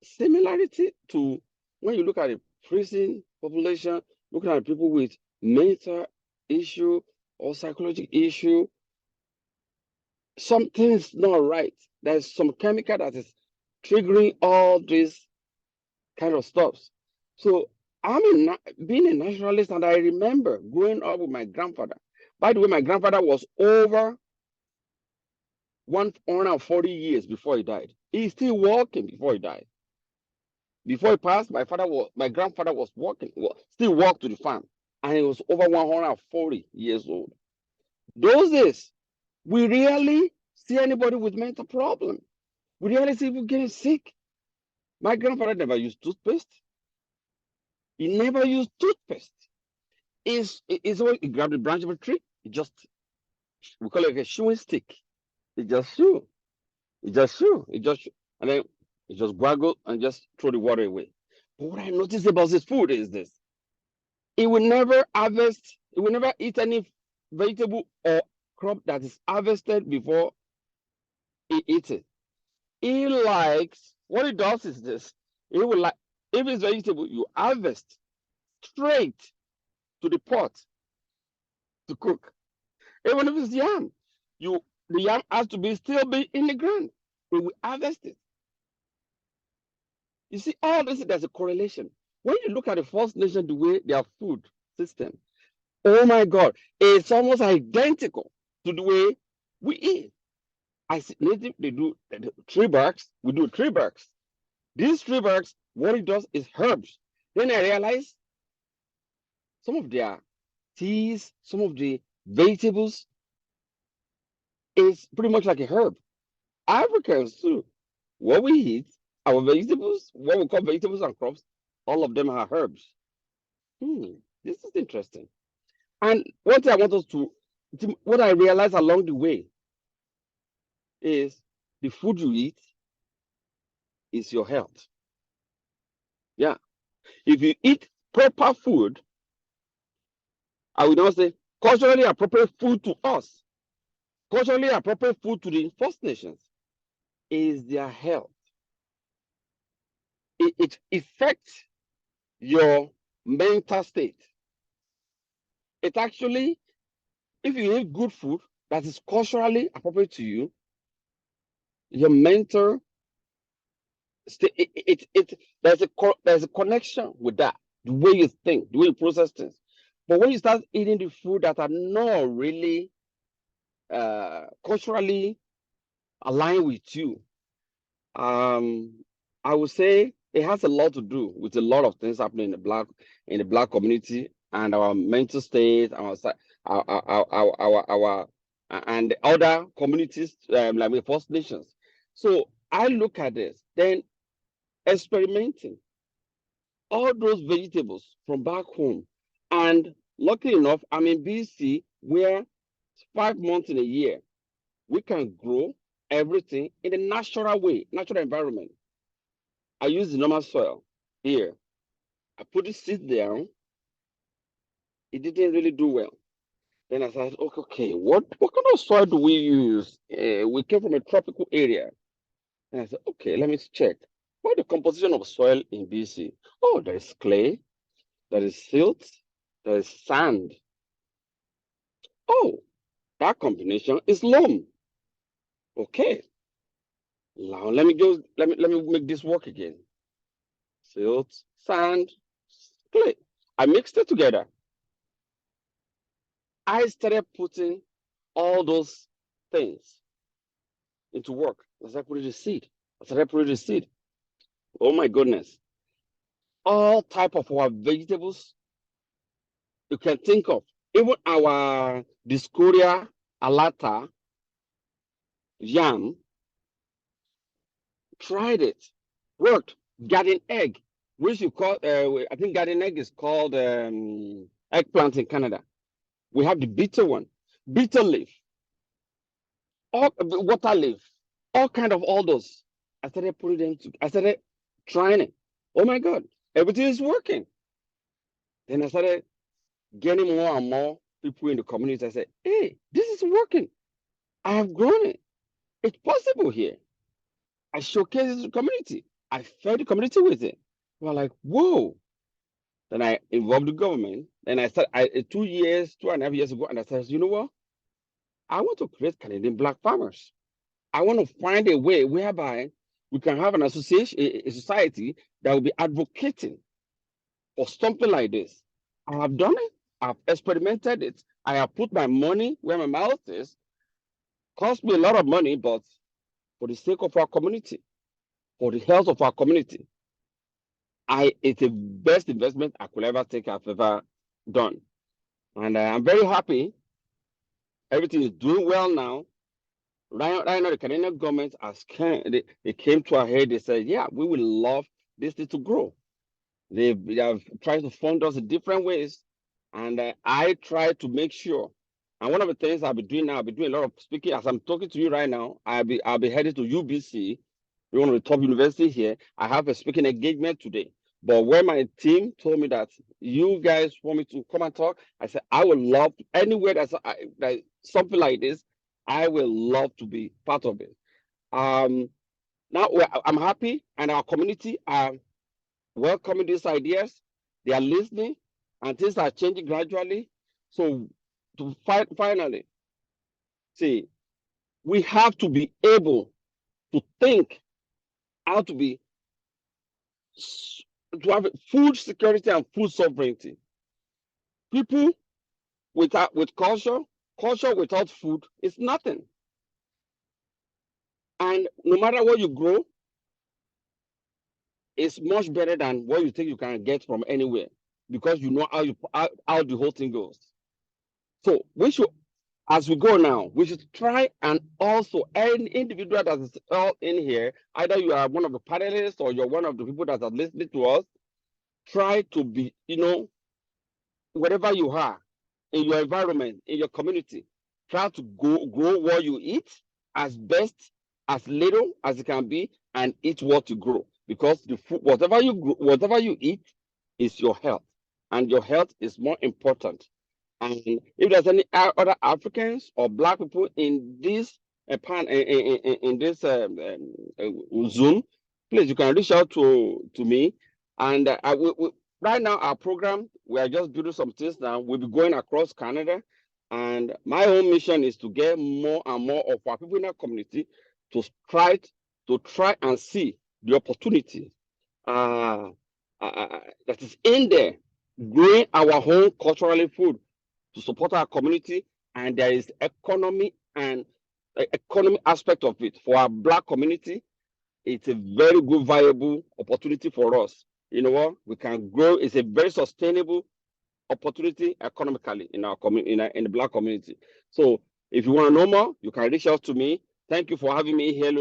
similarity to when you look at the prison population, looking at people with mental issue or psychological issue. something's not right. There's some chemical that is triggering all these kind of stuff. So being a naturalist, and I remember growing up with my grandfather. By the way, my grandfather was over 140 years before he died. He's still walking before he died. Before he passed, my grandfather was walking, still walked to the farm, and he was over 140 years old. Those days, we rarely see anybody with mental problem. We rarely see people getting sick. My grandfather never used toothpaste. He never used toothpaste. It's always he grabbed the branch of a tree. We call it a chewing stick. It just chew. It just chew. And then it just gargle and just throw the water away. But what I noticed about his food is this: he will never harvest. He will never eat any vegetable or crop that is harvested before he eats it. He likes, what he does is this: he will like, if it's vegetable, you harvest straight to the pot to cook. Even if it's yam, the yam has to still be in the ground. We will harvest it. You see, all this, there's a correlation. When you look at the First Nation, the way their food system, oh my God, it's almost identical to the way we eat. I see native, they do tree barks, we do tree barks. These tree barks, what it does is herbs. Then I realize some of their teas, some of the vegetables is pretty much like a herb. Africans too, what we eat, our vegetables, what we call vegetables and crops, all of them are herbs. This is interesting. And one thing I want us what I realized along the way is the food you eat is your health. Yeah. If you eat proper food, I will not say culturally appropriate food to us, culturally appropriate food to the First Nations, is their health. It affects your mental state. It actually, if you eat good food that is culturally appropriate to you, your mental state, there's a connection with that, the way you think, the way you process things. But when you start eating the food that are not really culturally aligned with you, I would say it has a lot to do with a lot of things happening in the black community and our mental state, our and other communities like the First Nations. So I look at this, then experimenting all those vegetables from back home. And luckily enough, I'm in BC where 5 months in a year, we can grow everything in a natural way, natural environment. I use the normal soil here. I put the seed down. It didn't really do well. Then I said, okay, what kind of soil do we use? We came from a tropical area. And I said, okay, let me check. What's the composition of soil in BC? Oh, there is clay, there is silt, there is sand. Oh, that combination is loam. Okay. Now let me make this work again. Silt, sand, clay. I mixed it together. I started putting all those things into work. I started putting the seed. Oh my goodness. All type of our vegetables you can think of. Even our Discoria alata yam, tried it, worked. Garden egg, which you call, I think garden egg is called eggplant in Canada. We have the bitter one, bitter leaf, all water leaf, all those. I started putting them I started trying it. Oh my God, everything is working. Then I started getting more and more people in the community. I said, hey, this is working. I have grown it. It's possible here. I showcased it to the community. I fed the community with it. We're like, whoa. Then I involved the government. Then I started 2.5 years ago, and I said, you know what? I want to create Canadian Black farmers. I want to find a way whereby we can have an association, a society that will be advocating for something like this. I have done it. I've experimented it. I have put my money where my mouth is. Cost me a lot of money, but for the sake of our community, for the health of our community, it's the best investment I could ever take I've ever done. And I'm very happy. Everything is doing well now. Right now, the Canadian government they came to our head. They said, yeah, we would love this thing to grow. They have tried to fund us in different ways. And I try to make sure. And one of the things I'll be doing now, I'll be doing a lot of speaking. As I'm talking to you right now, I'll be headed to UBC, one of the top universities here. I have a speaking engagement today. But when my team told me that you guys want me to come and talk, I said, I would love anywhere that's something like this, I will love to be part of it. Now I'm happy, and our community are welcoming these ideas. They are listening, and things are changing gradually. So finally, see, we have to be able to think how to have food security and food sovereignty. People with culture without food is nothing. And no matter what you grow, it's much better than what you think you can get from anywhere, because you know how the whole thing goes. So we should, as we go now, we should try, and also any individual that is all in here, either you are one of the panelists or you're one of the people that are listening to us, try to be, wherever you are, in your environment, in your community, try to grow what you eat as best, as little as it can be, and eat what you grow. Because the food, whatever you eat is your health, and your health is more important. And if there's any other Africans or Black people in this in this Zoom, please, you can reach out to me. And right now, our program, we are just building some things now. We'll be going across Canada. And my own mission is to get more and more of our people in our community to try and see the opportunity that is in there, growing our own culturally food to support our community. And there is economy aspect of it. For our Black community, it's a very good, viable opportunity for us. You know what? We can grow. It's a very sustainable opportunity economically in our community, in the Black community. So if you want to know more, you can reach out to me. Thank you for having me here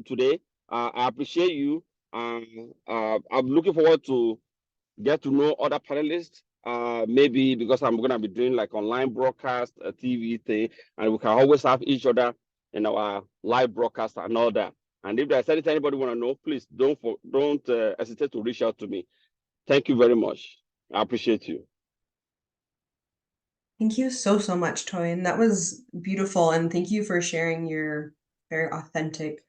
today. I appreciate you. I'm looking forward to get to know other panelists. Maybe because I'm going to be doing like online broadcast, a TV thing, and we can always have each other in our live broadcast and all that. And if there's anything anybody want to know, please don't hesitate to reach out to me. Thank you very much. I appreciate you. Thank you so, so much, Toyin. That was beautiful, and thank you for sharing your very authentic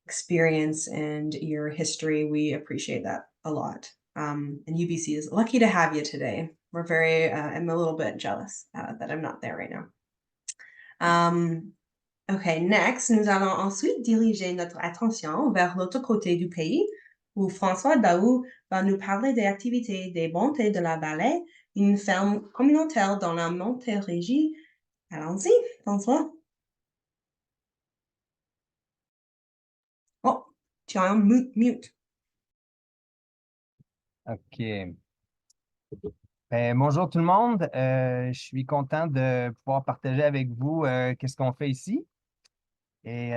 experience and your history. We appreciate that a lot. And UBC is lucky to have you today. We're I'm a little bit jealous that I'm not there right now. Okay, next, nous allons ensuite diriger notre attention vers l'autre côté du pays, où François D'Aoust va nous parler des activités des bontés de la Vallée, une ferme communautaire dans la Montérégie. Allons-y, François. Oh, tu as un mute. OK. Bonjour tout le monde. Je suis content de pouvoir partager avec vous qu'est-ce qu'on fait ici. Et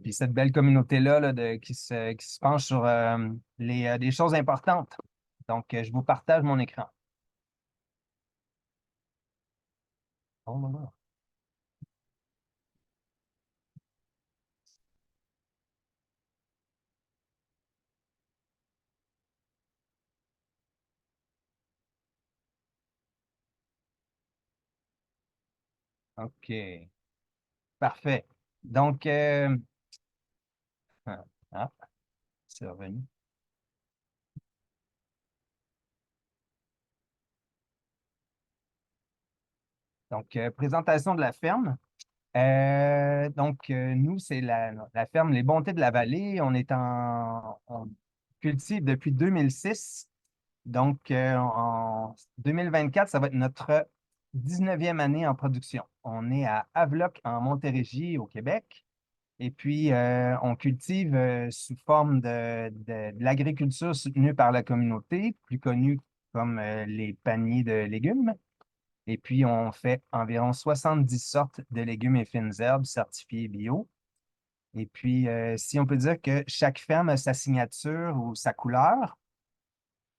puis cette belle communauté-là qui se penche sur des choses importantes. Donc, je vous partage mon écran. Oh, non. OK. Parfait. Donc, c'est revenu. Donc, présentation de la ferme. Nous, c'est la ferme Les Bontés de la Vallée. On cultive depuis 2006. Donc, en 2024, ça va être notre 19e année en production. On est à Havelock, en Montérégie, au Québec. Et puis, on cultive sous forme de l'agriculture soutenue par la communauté, plus connue comme les paniers de légumes. Et puis, on fait environ 70 sortes de légumes et fines herbes certifiées bio. Et puis, si on peut dire que chaque ferme a sa signature ou sa couleur,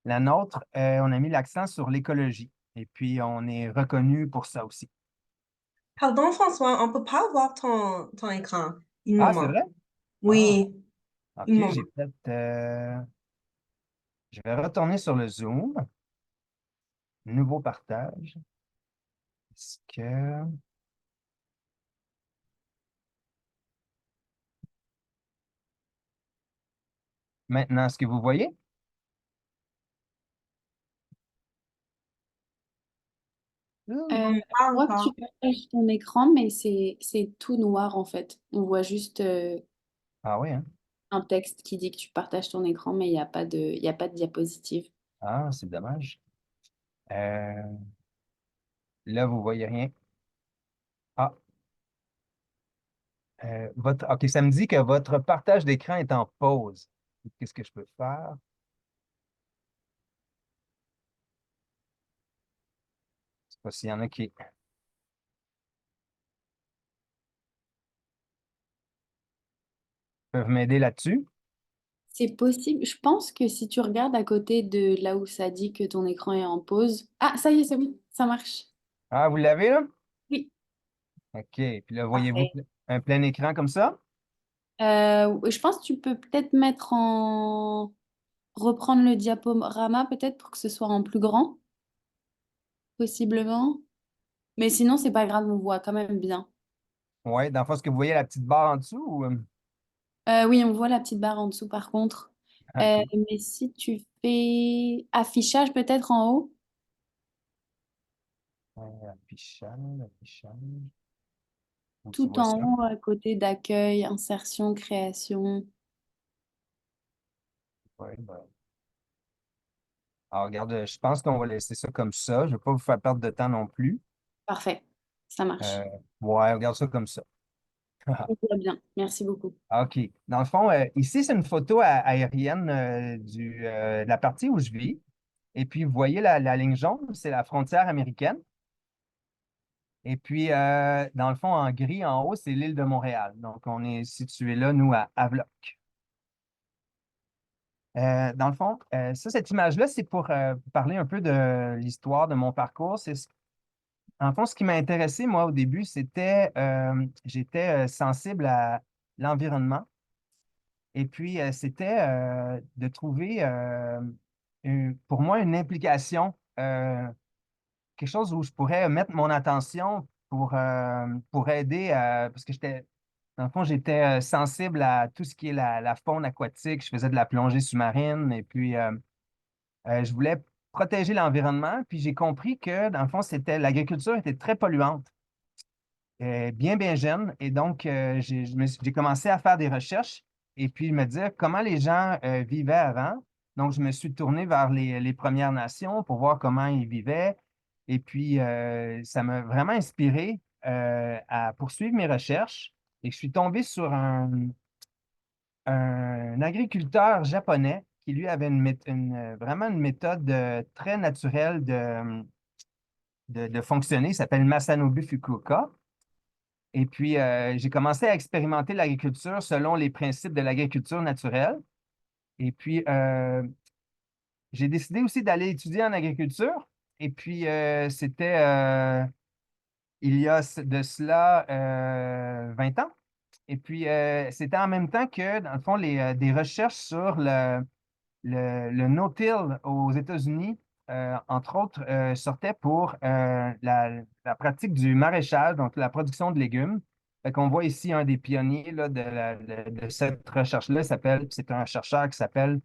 la nôtre, on a mis l'accent sur l'écologie. Et puis, on est reconnu pour ça aussi. Pardon, François, on peut pas voir ton écran. Un Ah, c'est moment. vrai? Ah, Oui, un OK, moment. j'ai peut-être... je vais retourner sur le Zoom. Nouveau partage. Est-ce que... Maintenant, est-ce que vous voyez? On pas Je vois que encore. tu partages ton écran, mais c'est tout noir en fait. On voit juste Ah oui, hein? un texte qui dit que tu partages ton écran, mais il y a pas de diapositive. Ah, c'est dommage. Euh, Là, vous voyez rien. Ah, OK, ça me dit que votre partage d'écran est en pause. Qu'est-ce que je peux faire? Je sais pas s'il y en a qui peuvent m'aider là-dessus. C'est possible. Je pense que si tu regardes à côté de là où ça dit que ton écran est en pause. Ah, ça y est, c'est bon, ça marche. Ah, vous l'avez là? Oui, OK. Puis là, voyez-vous parfait. un plein écran comme ça? Je pense que tu peux peut-être mettre en... reprendre le diaporama peut-être pour que ce soit en plus grand, possiblement. Mais sinon, c'est pas grave, on voit quand même bien. Oui, dans le fond, est-ce que vous voyez la petite barre en dessous? Oui, on voit la petite barre en dessous par contre. OK. Mais si tu fais affichage peut-être en haut, Affichage, affichage. Où tu tout vois en ça? haut à côté d'accueil, insertion, création. Oui, ben. Alors, regarde, je pense qu'on va laisser ça comme ça. Je ne vais pas vous faire perdre de temps non plus. Parfait, ça Euh, marche. ouais, regarde ça comme ça. On voit bien, merci beaucoup. OK. Dans le fond, ici, c'est une photo aérienne de la partie où je vis. Et puis, vous voyez la ligne jaune, c'est la frontière américaine. Et puis, dans le fond, en gris, en haut, c'est l'île de Montréal. Donc, on est situé là, nous, à Havelock. Dans le fond, cette image-là, c'est pour parler un peu de l'histoire de mon parcours. En fond, ce qui m'a intéressé, moi, au début, j'étais sensible à l'environnement. Et puis, c'était de trouver, pour moi, une implication, quelque chose où je pourrais mettre mon attention pour aider, parce que dans le fond, j'étais sensible à tout ce qui est la faune aquatique. Je faisais de la plongée sous-marine et puis je voulais protéger l'environnement. Puis j'ai compris que, dans le fond, l'agriculture était très polluante, bien, bien jeune. Et donc, j'ai commencé à faire des recherches et puis me dire comment les gens vivaient avant. Donc, je me suis tourné vers les Premières Nations pour voir comment ils vivaient. Et puis, ça m'a vraiment inspiré à poursuivre mes recherches. Et je suis tombé sur un agriculteur japonais qui, lui, avait vraiment une méthode très naturelle de fonctionner. Il s'appelle Masanobu Fukuoka. Et puis, j'ai commencé à expérimenter l'agriculture selon les principes de l'agriculture naturelle. Et puis, j'ai décidé aussi d'aller étudier en agriculture. Et puis, c'était il y a de cela 20 ans. Et puis, c'était en même temps que, dans le fond, des recherches sur le no-till aux États-Unis, entre autres, sortait pour la pratique du maraîchage, donc la production de légumes. Fait qu'on voit ici un des pionniers là, de cette recherche-là, c'est un chercheur qui s'appelle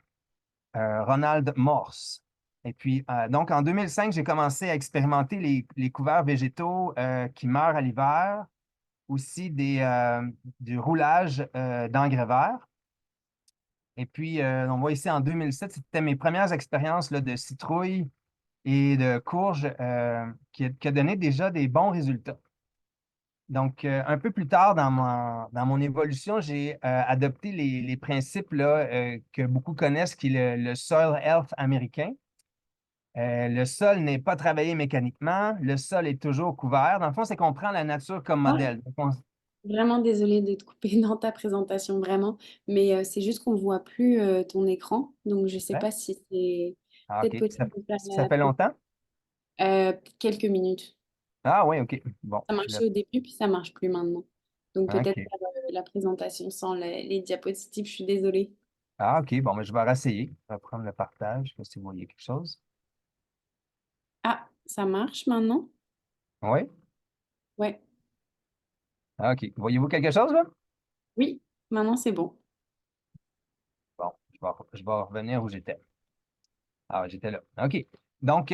Ronald Morse. Et puis, donc, en 2005, j'ai commencé à expérimenter les couverts végétaux qui meurent à l'hiver. aussi du roulage d'engrais verts. Et puis, on voit ici en 2007, c'était mes premières expériences là, de citrouille et de courge qui a donné déjà des bons résultats. Donc, un peu plus tard dans mon évolution, j'ai adopté les principes là, que beaucoup connaissent, qui est le Soil Health américain. Le sol n'est pas travaillé mécaniquement, le sol est toujours couvert. Dans le fond, c'est qu'on prend la nature comme Ah, modèle. Donc, vraiment désolée de te couper dans ta présentation, vraiment. Mais c'est juste qu'on ne voit plus ton écran. Donc, je ne sais ouais. pas si c'est Ah, peut-être OK. possible de faire Ça fait longtemps? quelques minutes. Ah oui, OK. Bon, Ça marchait au début, puis ça ne marche plus maintenant. Donc, peut-être OK. faire la présentation sans les diapositives, je suis désolée. Ah, OK. Bon, mais je vais réessayer. Je vais prendre le partage, si vous voyez quelque chose. Ah, ça marche maintenant? Oui? Ouais. Ah, OK. Voyez-vous quelque chose, là? Oui, maintenant c'est bon. Bon, je vais revenir où j'étais. Ah, j'étais là. OK. Donc,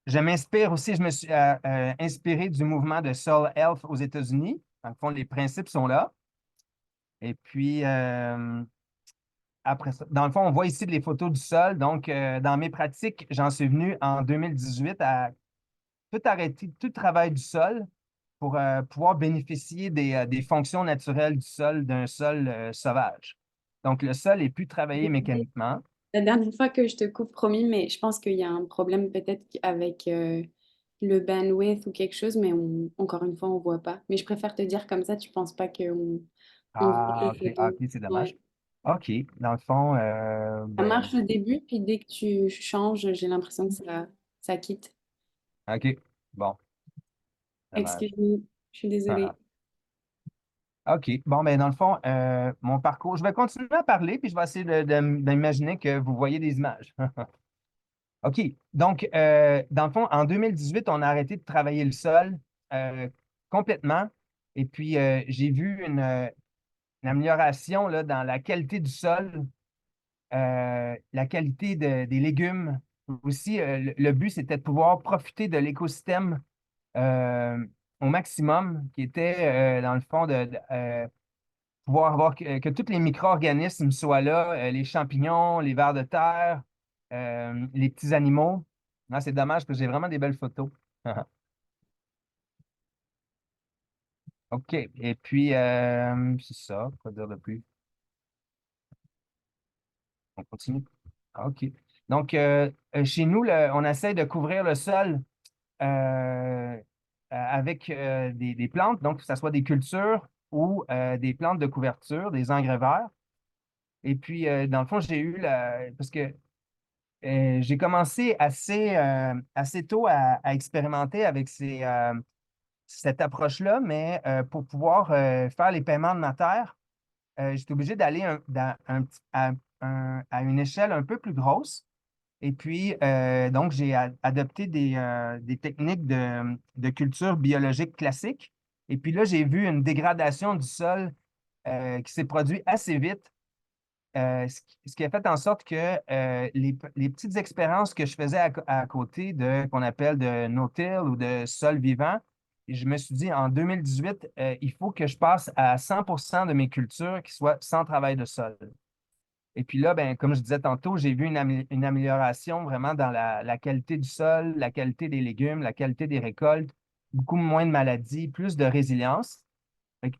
je m'inspire aussi, je me suis inspiré du mouvement de Soul Health aux États-Unis. Dans le fond, les principes sont là. Et puis, après ça, dans le fond, on voit ici les photos du sol. Donc, dans mes pratiques, j'en suis venu en 2018 à tout arrêter, tout travail du sol pour pouvoir bénéficier des fonctions naturelles du sol, d'un sol sauvage. Donc, le sol est plus travaillé mécaniquement. La dernière fois que je te coupe, promis, mais je pense qu'il y a un problème peut-être avec le bandwidth ou quelque chose, mais encore une fois, on voit pas. Mais je préfère te dire comme ça, tu penses pas qu'on voit Ah, tes OK, ah, photos. OK, c'est dommage. Ouais. OK, dans le fond, Ça ben, marche au début, puis dès que tu changes, j'ai l'impression que ça quitte. OK, bon, dommage. Excuse-moi, je suis Ah, désolée. OK, bon, ben, dans le fond, mon parcours, je vais continuer à parler, puis je vais essayer d'imaginer que vous voyez des images. OK, donc, dans le fond, en 2018, on a arrêté de travailler le sol euh, complètement, et puis j'ai vu une amélioration là, dans la qualité du sol, la qualité des légumes. Aussi, le but, c'était de pouvoir profiter de l'écosystème euh, au maximum, qui était, dans le fond, de pouvoir avoir que tous les micro-organismes soient là, les champignons, les vers de terre, les petits animaux. Non, c'est dommage parce que j'ai vraiment des belles photos. OK. Et puis, c'est ça. Quoi dire de plus? On continue. OK. Donc, chez nous, on essaie de couvrir le sol avec des plantes, donc que ce soit des cultures ou des plantes de couverture, des engrais verts. Et puis, dans le fond, parce que j'ai commencé assez tôt à expérimenter avec cette approche-là, mais pour pouvoir faire les paiements de ma terre, j'étais obligé d'aller à une échelle un peu plus grosse. Et puis, donc, j'ai adopté des techniques de culture biologique classique. Et puis là, j'ai vu une dégradation du sol qui s'est produite assez vite, ce qui a fait en sorte que les petites expériences que je faisais à côté qu'on appelle de no-till ou de sol vivant, je me suis dit en 2018, il faut que je passe à 100% de mes cultures qui soient sans travail de sol. Et puis là, ben, comme je disais tantôt, j'ai vu une amélioration vraiment dans la qualité du sol, la qualité des légumes, la qualité des récoltes, beaucoup moins de maladies, plus de résilience.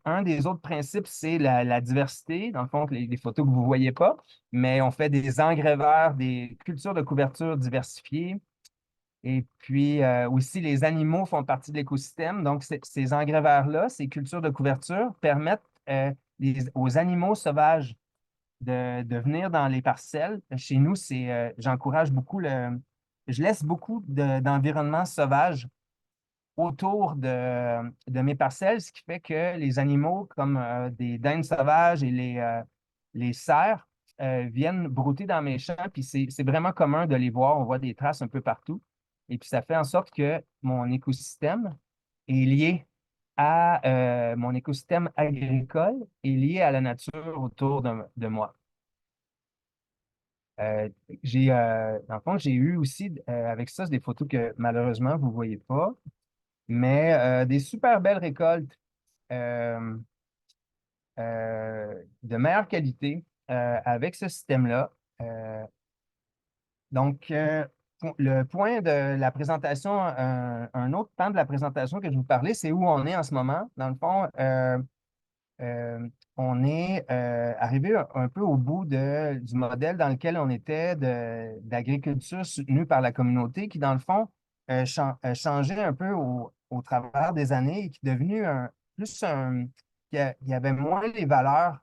Un des autres principes, c'est la diversité. Dans le fond, les photos que vous ne voyez pas, mais on fait des engrais verts, des cultures de couverture diversifiées. Et puis aussi, les animaux font partie de l'écosystème. Donc, ces engrais verts-là, ces cultures de couverture permettent aux animaux sauvages de venir dans les parcelles. Chez nous, j'encourage beaucoup je laisse beaucoup d'environnement sauvage autour de mes parcelles, ce qui fait que les animaux comme des dindes sauvages et les cerfs viennent brouter dans mes champs, puis c'est vraiment commun de les voir. On voit des traces un peu partout. Et puis ça fait en sorte que mon écosystème est lié mon écosystème agricole est lié à la nature autour de moi. Dans le fond, j'ai eu aussi avec ça des photos que malheureusement vous ne voyez pas. mais des super belles récoltes de meilleure qualité avec ce système-là. Donc, le point de la présentation, un autre temps de la présentation que je vous parlais, c'est où on est en ce moment. Dans le fond, euh, on est arrivé un peu au bout du modèle dans lequel on était d'agriculture soutenue par la communauté, qui, dans le fond, changeait un peu au travers des années et qui est devenu plus un. Il y avait moins les valeurs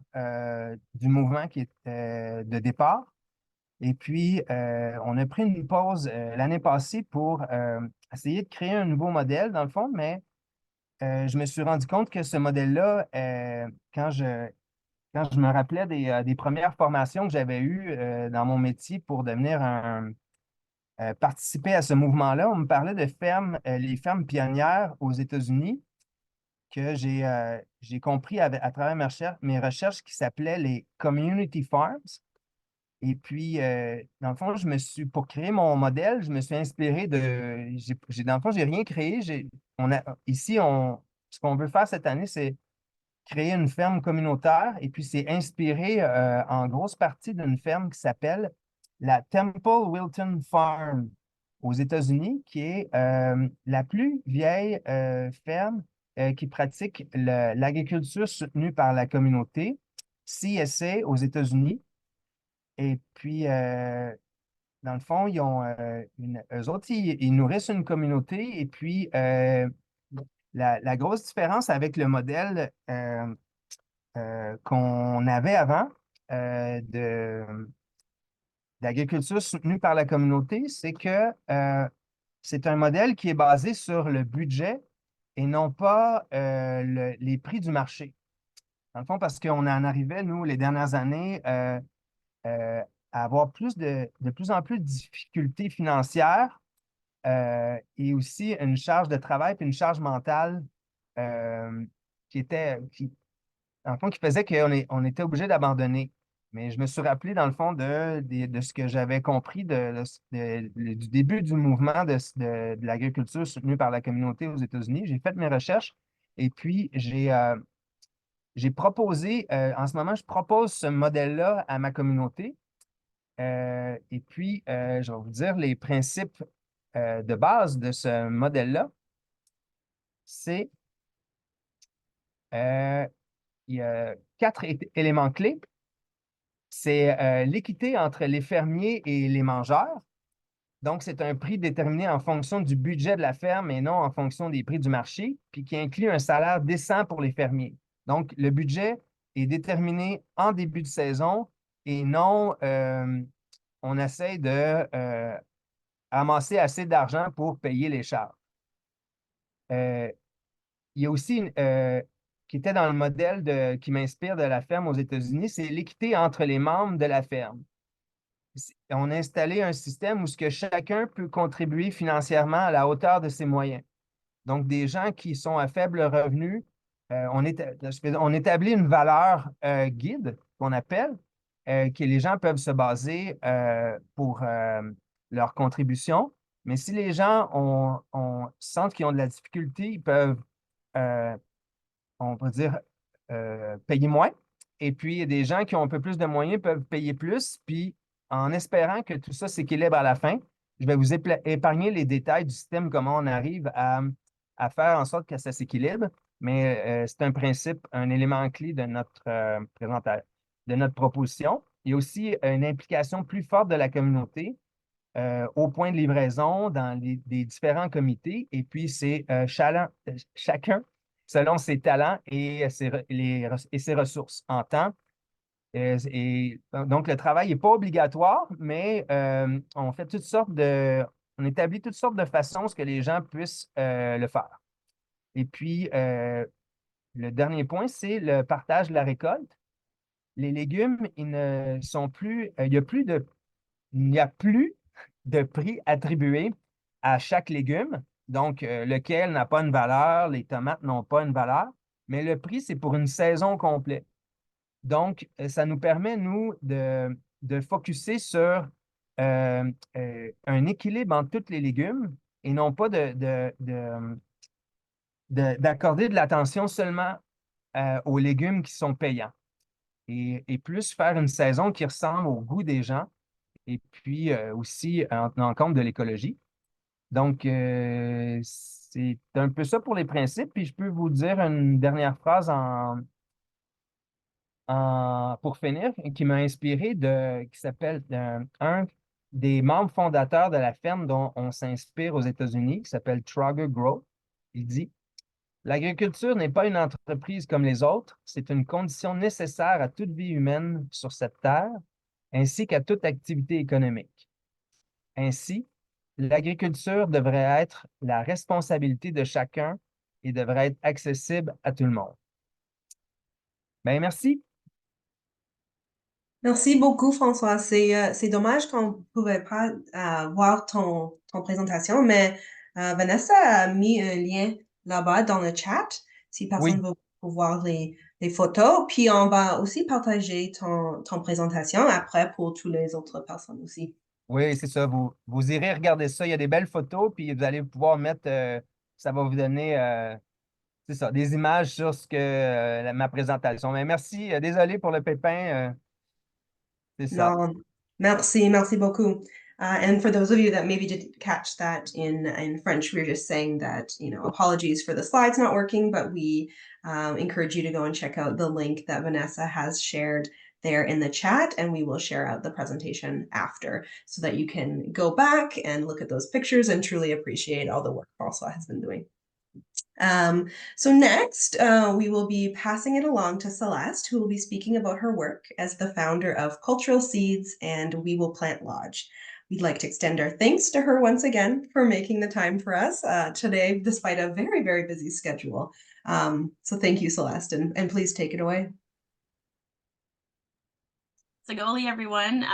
du mouvement qui était de départ. Et puis, on a pris une pause l'année passée pour essayer de créer un nouveau modèle, dans le fond, mais je me suis rendu compte que ce modèle-là, quand je me rappelais des premières formations que j'avais eues dans mon métier pour devenir participer à ce mouvement-là, on me parlait de fermes, les fermes pionnières aux États-Unis, que j'ai compris à travers mes recherches qui s'appelaient les community farms. Et puis, dans le fond, pour créer mon modèle, je me suis inspiré dans le fond, j'ai rien créé. Ici, ce qu'on veut faire cette année, c'est créer une ferme communautaire. Et puis, c'est inspiré en grosse partie d'une ferme qui s'appelle la Temple Wilton Farm aux États-Unis, qui est la plus vieille ferme qui pratique l'agriculture soutenue par la communauté, CSA aux États-Unis. Et puis, dans le fond, eux autres, ils nourrissent une communauté. Et puis, la grosse différence avec le modèle qu'on avait avant d'agriculture soutenue par la communauté, c'est que c'est un modèle qui est basé sur le budget et non pas les prix du marché. Dans le fond, parce qu'on en arrivait, nous, les dernières années, euh, à avoir de plus en plus de difficultés financières et aussi une charge de travail et une charge mentale euh, en fond, qui faisait on était obligé d'abandonner. Mais je me suis rappelé, dans le fond, de ce que j'avais compris du début du mouvement de l'agriculture soutenue par la communauté aux États-Unis. J'ai fait mes recherches et puis j'ai proposé, en ce moment, je propose ce modèle-là à ma communauté. Et puis, je vais vous dire les principes de base de ce modèle-là. C'est, euh, il y a quatre éléments clés. C'est l'équité entre les fermiers et les mangeurs. Donc, c'est un prix déterminé en fonction du budget de la ferme et non en fonction des prix du marché, puis qui inclut un salaire décent pour les fermiers. Donc, le budget est déterminé en début de saison et non, on essaie de amasser assez d'argent pour payer les charges. Il y a aussi, qui était dans le modèle qui m'inspire de la ferme aux États-Unis, c'est l'équité entre les membres de la ferme. On a installé un système où ce que chacun peut contribuer financièrement à la hauteur de ses moyens. Donc, des gens qui sont à faible revenu, on établit une valeur guide qu'on appelle, que les gens peuvent se baser pour leur contribution. Mais si les gens sentent qu'ils ont de la difficulté, ils peuvent, euh, on va dire, payer moins. Et puis, il y a des gens qui ont un peu plus de moyens peuvent payer plus. Puis, en espérant que tout ça s'équilibre à la fin, je vais vous épargner les détails du système, comment on arrive à faire en sorte que ça s'équilibre. Mais c'est un principe, un élément clé de de notre proposition. Il y a aussi une implication plus forte de la communauté au point de livraison dans des différents comités. Et puis, c'est chacun selon ses talents et ses ressources en temps. Et donc, le travail n'est pas obligatoire, mais on établit toutes sortes de façons à ce que les gens puissent le faire. Et puis, le dernier point, c'est le partage de la récolte. Les légumes, ils ne sont plus, il n'y a plus de prix attribué à chaque légume. Donc, lequel n'a pas une valeur, les tomates n'ont pas une valeur, mais le prix, c'est pour une saison complète. Donc, ça nous permet, nous, de focusser sur un équilibre entre tous les légumes et non pas d'accorder de l'attention seulement aux légumes qui sont payants et plus faire une saison qui ressemble au goût des gens et puis aussi en tenant compte de l'écologie. Donc, c'est un peu ça pour les principes. Puis je peux vous dire une dernière phrase pour finir, qui m'a inspiré qui s'appelle un des membres fondateurs de la ferme dont on s'inspire aux États-Unis, qui s'appelle Trogger Growth. Il dit: l'agriculture n'est pas une entreprise comme les autres, c'est une condition nécessaire à toute vie humaine sur cette terre, ainsi qu'à toute activité économique. Ainsi, l'agriculture devrait être la responsabilité de chacun et devrait être accessible à tout le monde. Ben, merci. Merci beaucoup, François. C'est dommage qu'on ne pouvait pas voir ton présentation, mais Vanessa a mis un lien là-bas dans le chat si personne Oui, veut voir les photos. Puis on va aussi partager ton présentation après pour toutes les autres personnes aussi. oui, c'est ça. Vous irez regarder ça. Il y a des belles photos, puis vous allez pouvoir mettre, ça va vous donner, c'est ça, des images sur ma présentation. Mais merci. Désolé pour le pépin. C'est ça. No, merci beaucoup. And for those of you that maybe didn't catch that in French, we were just saying that, apologies for the slides not working, but we encourage you to go and check out the link that Vanessa has shared there in the chat, and we will share out the presentation after so that you can go back and look at those pictures and truly appreciate all the work François has been doing. So next, we will be passing it along to Celeste, who will be speaking about her work as the founder of Cultural Seeds and We Will Plant Lodge. We'd like to extend our thanks to her once again for making the time for us today, despite a very, very busy schedule. So thank you, Celeste, and please take it away. Sagoli, everyone.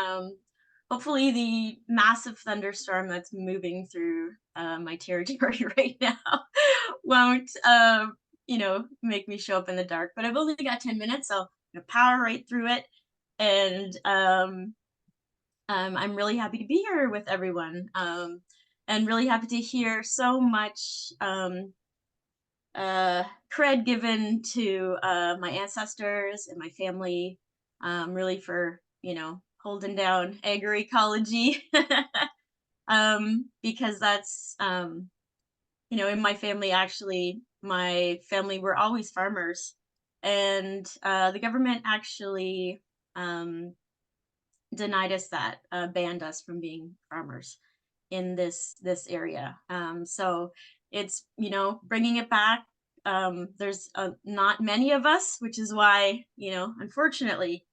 Hopefully the massive thunderstorm that's moving through my territory right now won't, make me show up in the dark. But I've only got 10 minutes, so I'm gonna power right through it. And I'm really happy to be here with everyone, and really happy to hear so much cred given to my ancestors and my family, really for, holding down agroecology, because that's, in my family, actually, my family were always farmers, and the government actually denied us that, banned us from being farmers in this area. So it's, bringing it back. There's not many of us, which is why, unfortunately,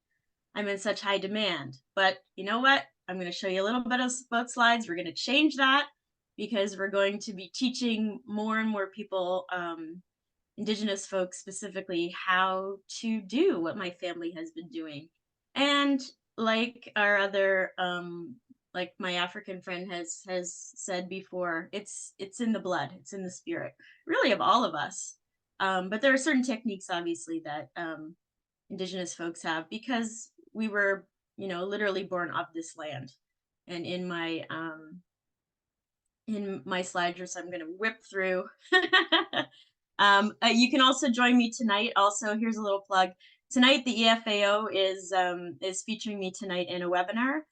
I'm in such high demand. But you know what? I'm going to show you a little bit about slides. We're going to change that because we're going to be teaching more and more people, Indigenous folks specifically, how to do what my family has been doing. And like our other, like my African friend has said before, it's in the blood, it's in the spirit, really, of all of us. But there are certain techniques, obviously, that Indigenous folks have because we were, literally born of this land. And in my sliders, I'm going to whip through. You can also join me tonight. Also, here's a little plug. Tonight, the EFAO is featuring me tonight in a webinar,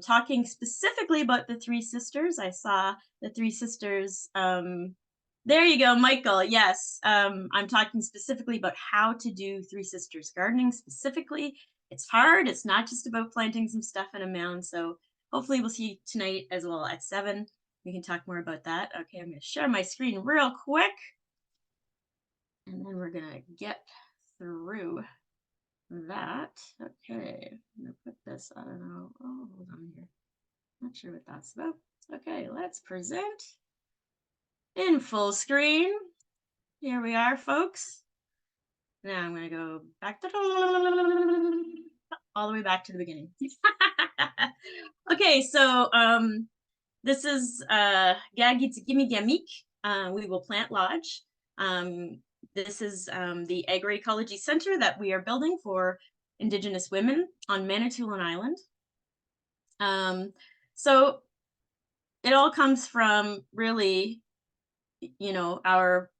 talking specifically about the Three Sisters. I saw the Three Sisters. There you go, Michael. Yes, I'm talking specifically about how to do Three Sisters gardening specifically. It's hard. It's not just about planting some stuff in a mound. So hopefully we'll see you tonight as well at 7. We can talk more about that. Okay, I'm going to share my screen real quick. And then we're going to get through that. Okay, I'm going to put this, I don't know. Oh, hold on here. Not sure what that's about. Okay, let's present in full screen. Here we are, folks. Now I'm going to go back to all the way back to the beginning. Okay, so this is Gagitsigimi Gamik. We Will Plant Lodge. This is the Agroecology Center that we are building for Indigenous women on Manitoulin Island. So it all comes from really, our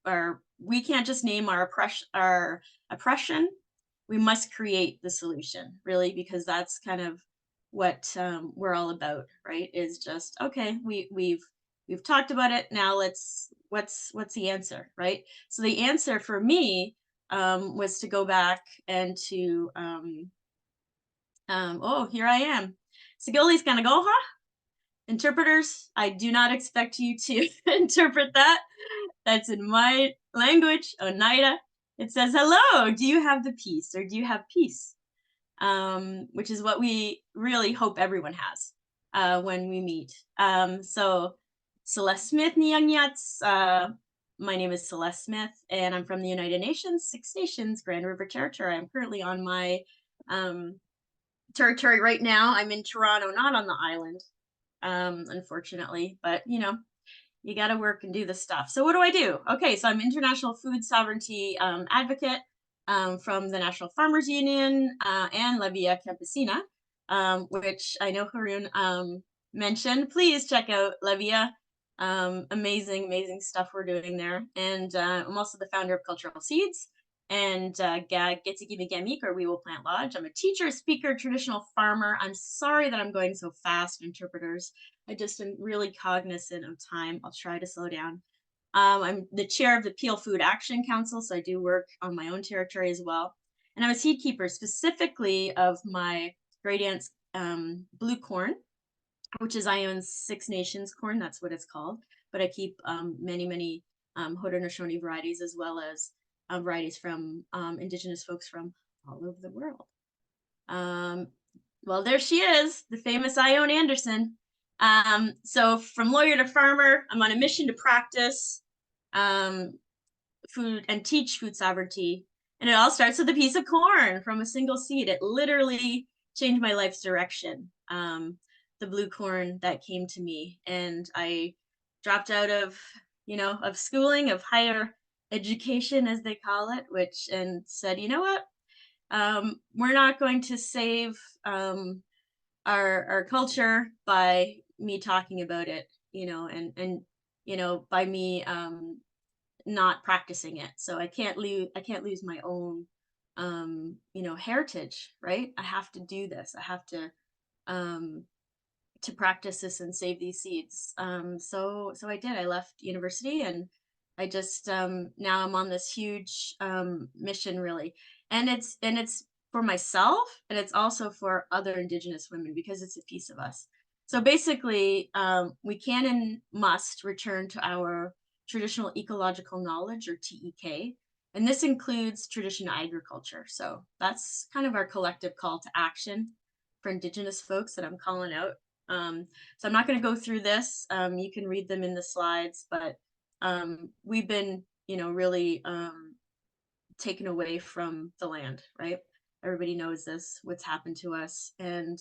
we can't just name our oppression. We must create the solution, really, because that's kind of what we're all about, right? Is just, okay, we've talked about it. Now what's the answer, right? So the answer for me was to go back and to oh, here I am. Sigili's gonna go, huh? Interpreters, I do not expect you to interpret that. That's in my language, Oneida. It says, hello, do you have the peace, or do you have peace? Which is what we really hope everyone has when we meet. So Celeste Smith, my name is Celeste Smith, and I'm from the United Nations, Six Nations, Grand River Territory. I'm currently on my territory right now. I'm in Toronto, not on the island, unfortunately, but you know, you got to work and do the stuff. So what do I do? Okay, so I'm international food sovereignty advocate from the National Farmers Union and La Via Campesina, which I know Haroon mentioned. Please check out La Via. Amazing stuff we're doing there. And I'm also the founder of Cultural Seeds and Getsigimigami, or We Will Plant Lodge. I'm a teacher, speaker, traditional farmer. I'm sorry that I'm going so fast, interpreters. I just am really cognizant of time. I'll try to slow down. I'm the chair of the Peel Food Action Council, so I do work on my own territory as well. And I'm a seed keeper specifically of my great aunt's blue corn, which is Ion's Six Nations corn. That's what it's called. But I keep many Haudenosaunee varieties, as well as varieties from Indigenous folks from all over the world. Well, there she is, the famous Ione Anderson. So from lawyer to farmer, I'm on a mission to practice food and teach food sovereignty. And it all starts with a piece of corn from a single seed. It literally changed my life's direction. The blue corn that came to me, and I dropped out of, you know, of schooling, of higher education, as they call it, and said, you know what? We're not going to save our culture by me talking about it, you know, and you know, by me not practicing it. So I can't lose my own you know, heritage, right? I have to do this. I have to practice this and save these seeds. So I did. I left university, and I just now I'm on this huge mission, really, and it's for myself, and it's also for other Indigenous women, because it's a piece of us. So basically, we can and must return to our traditional ecological knowledge, or TEK, and this includes traditional agriculture. So that's kind of our collective call to action for Indigenous folks that I'm calling out. So I'm not going to go through this. You can read them in the slides, but we've been, you know, really taken away from the land, right? Everybody knows this, what's happened to us. And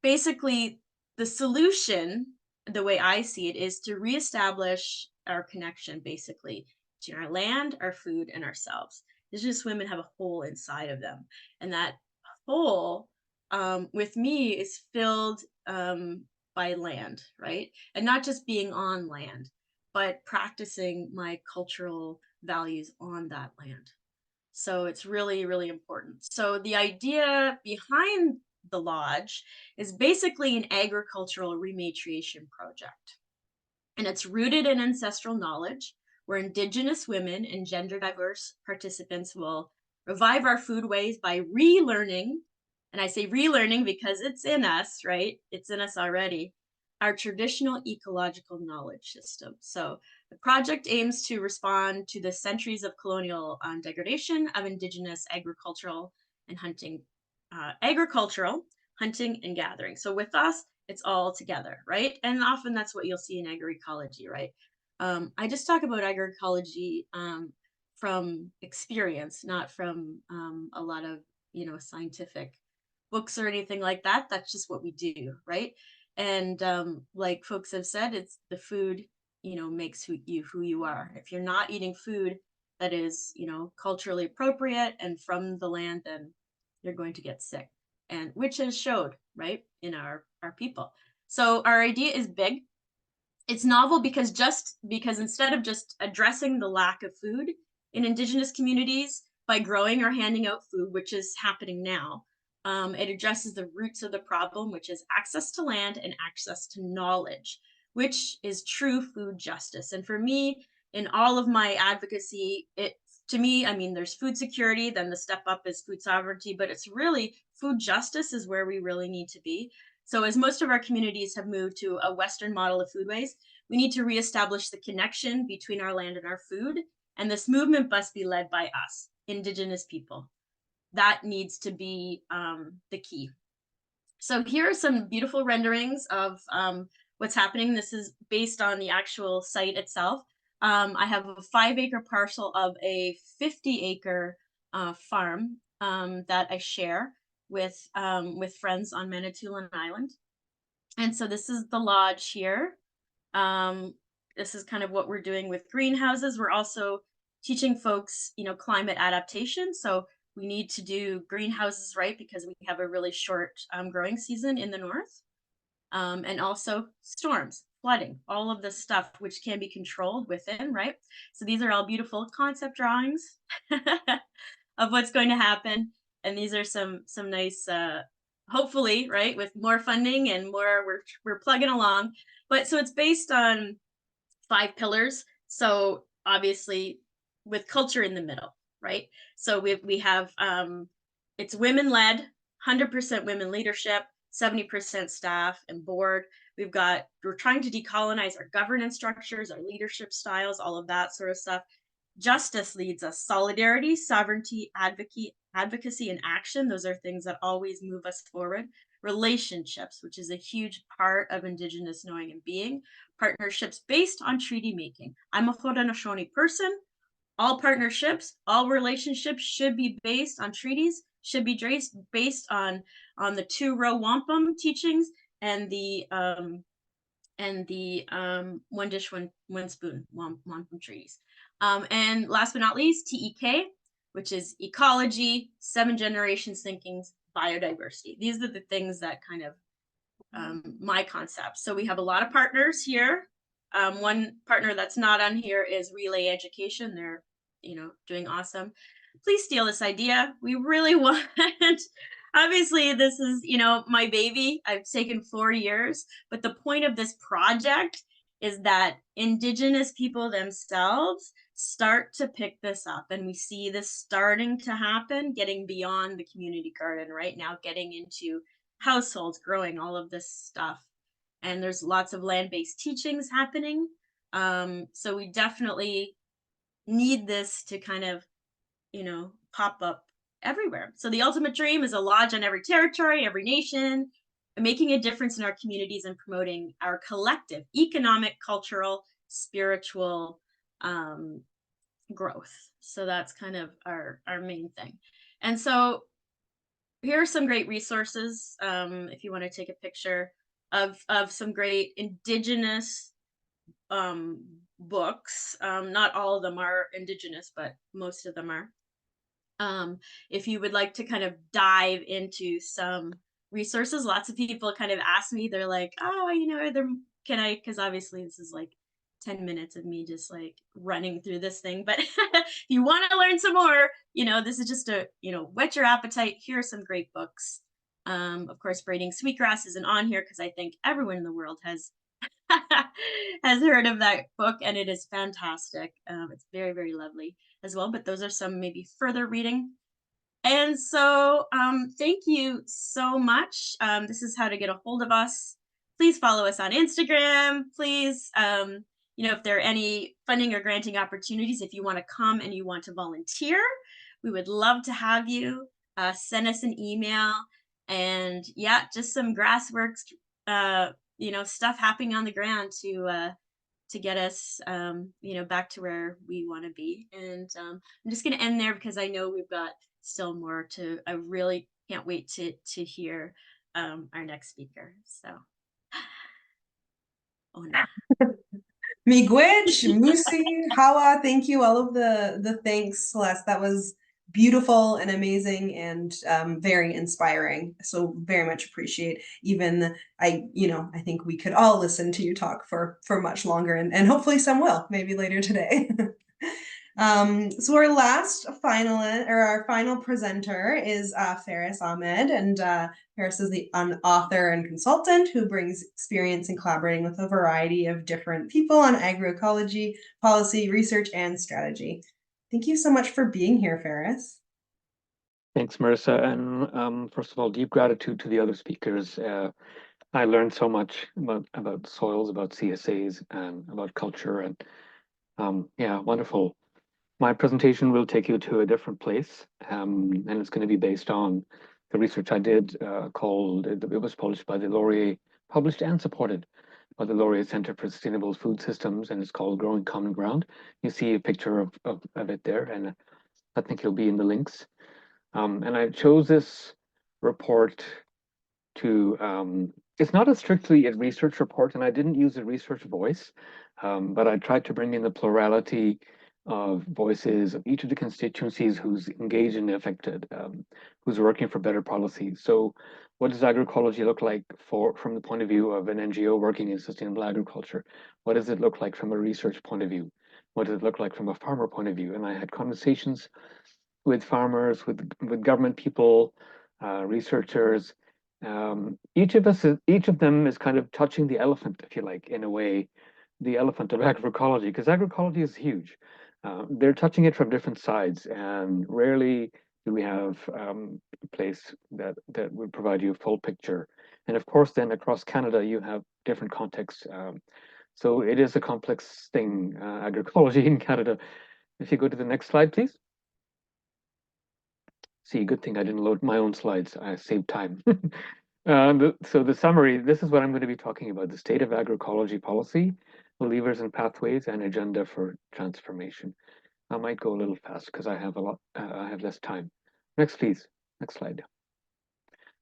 basically, the solution, the way I see it, is to reestablish our connection, basically, to our land, our food, and ourselves. Indigenous women have a hole inside of them, and that hole with me is filled by land, right? And not just being on land, but practicing my cultural values on that land. So it's really, really important. So the idea behind the lodge is basically an agricultural rematriation project. And it's rooted in ancestral knowledge, where Indigenous women and gender diverse participants will revive our foodways by relearning, and I say relearning because it's in us, right? It's in us already, our traditional ecological knowledge system. So the project aims to respond to the centuries of colonial degradation of Indigenous agricultural and hunting, and gathering. So with us, it's all together, right? And often that's what you'll see in agroecology, right? I just talk about agroecology from experience, not from a lot of, you know, scientific books or anything like that. That's just what we do, right? And like folks have said, it's the food, you know, makes who you are. If you're not eating food that is, you know, culturally appropriate and from the land, then you're going to get sick, and which has showed, right, in our people. So our idea is big. It's novel because instead of just addressing the lack of food in Indigenous communities by growing or handing out food, which is happening now, it addresses the roots of the problem, which is access to land and access to knowledge, which is true food justice. And for me, in all of my advocacy, to me, I mean, there's food security, then the step up is food sovereignty, but it's really food justice is where we really need to be. So as most of our communities have moved to a Western model of foodways, we need to reestablish the connection between our land and our food. And this movement must be led by us, Indigenous people. That needs to be the key. So here are some beautiful renderings of what's happening. This is based on the actual site itself. I have a 5-acre parcel of a 50-acre farm that I share with friends on Manitoulin Island. And so this is the lodge here. This is kind of what we're doing with greenhouses. We're also teaching folks, climate adaptation. So we need to do greenhouses right because we have a really short growing season in the north. And also storms, flooding, all of this stuff which can be controlled within, right? So these are all beautiful concept drawings of what's going to happen. And these are some nice, hopefully, right, with more funding and more, we're plugging along. But so it's based on 5 pillars. So obviously with culture in the middle, right? So we have, it's women-led, 100% women leadership, 70% staff and board. We're trying to decolonize our governance structures, our leadership styles, all of that sort of stuff. Justice leads us. Solidarity, sovereignty, advocacy, and action. Those are things that always move us forward. Relationships, which is a huge part of Indigenous knowing and being. Partnerships based on treaty making. I'm a Haudenosaunee person. All partnerships, all relationships should be based on treaties, should be based on the 2-row wampum teachings and the one dish, one spoon wampum treaties. And last but not least, TEK, which is ecology, 7 generations thinking, biodiversity. These are the things that kind of my concept. So we have a lot of partners here. One partner that's not on here is Relay Education. They're, doing awesome. Please steal this idea. We really want, obviously this is, my baby. I've taken 4 years, but the point of this project is that Indigenous people themselves start to pick this up. And we see this starting to happen, getting beyond the community garden right now, getting into households, growing all of this stuff. And there's lots of land-based teachings happening. So we definitely need this to kind of, pop up everywhere. So the ultimate dream is a lodge on every territory, every nation, and making a difference in our communities and promoting our collective economic, cultural, spiritual growth. So that's kind of our main thing. And so here are some great resources if you want to take a picture of some great Indigenous books. Not all of them are Indigenous, but most of them are. If you would like to kind of dive into some resources, lots of people kind of ask me, they're like, oh, can I, because obviously this is like 10 minutes of me just like running through this thing, but if you want to learn some more, this is just to, whet your appetite. Here are some great books. Of course, Braiding Sweetgrass isn't on here because I think everyone in the world has heard of that book, and it is fantastic. It's very, very lovely as well, but those are some maybe further reading. And so thank you so much. This is how to get a hold of us. Please follow us on Instagram. Please, if there are any funding or granting opportunities, if you want to come and you want to volunteer, we would love to have you. Send us an email. And yeah, just some grassworks, stuff happening on the ground to get us, back to where we want to be. And I'm just going to end there because I know we've got still more to. I really can't wait to hear our next speaker. So, oh no. Miigwech, Musi, Hawa, thank you. All of the thanks, Celeste. That was beautiful and amazing and very inspiring. So very much appreciate even I think we could all listen to you talk for much longer and hopefully some will maybe later today. So our last finalist or our final presenter is Faris Ahmed, and Faris is an author and consultant who brings experience in collaborating with a variety of different people on agroecology, policy, research, and strategy. Thank you so much for being here, Faris. Thanks, Marissa. And first of all, deep gratitude to the other speakers. I learned so much about soils, about CSAs, and about culture. And yeah, wonderful. My presentation will take you to a different place, and it's going to be based on the research I did it was published by the Laurier, published and supported by the Laurier Center for Sustainable Food Systems, and it's called Growing Common Ground. You see a picture of it there, and I think it'll be in the links. And I chose this report to, it's not strictly a research report, and I didn't use a research voice, but I tried to bring in the plurality of voices of each of the constituencies who's engaged and affected, who's working for better policies. So what does agroecology look like from the point of view of an NGO working in sustainable agriculture? What does it look like from a research point of view? What does it look like from a farmer point of view? And I had conversations with farmers, with government people, researchers. Each of them is kind of touching the elephant, if you like, in a way, the elephant of agroecology, because agroecology is huge. They're touching it from different sides, and rarely do we have a place that would provide you a full picture. And of course, then across Canada, you have different contexts. So it is a complex thing, agroecology in Canada. If you go to the next slide, please. See, good thing I didn't load my own slides. I saved time. So the summary, this is what I'm going to be talking about: the state of agroecology policy, levers and pathways, and agenda for transformation. I might go a little fast because I have I have less time. Next, please. Next slide.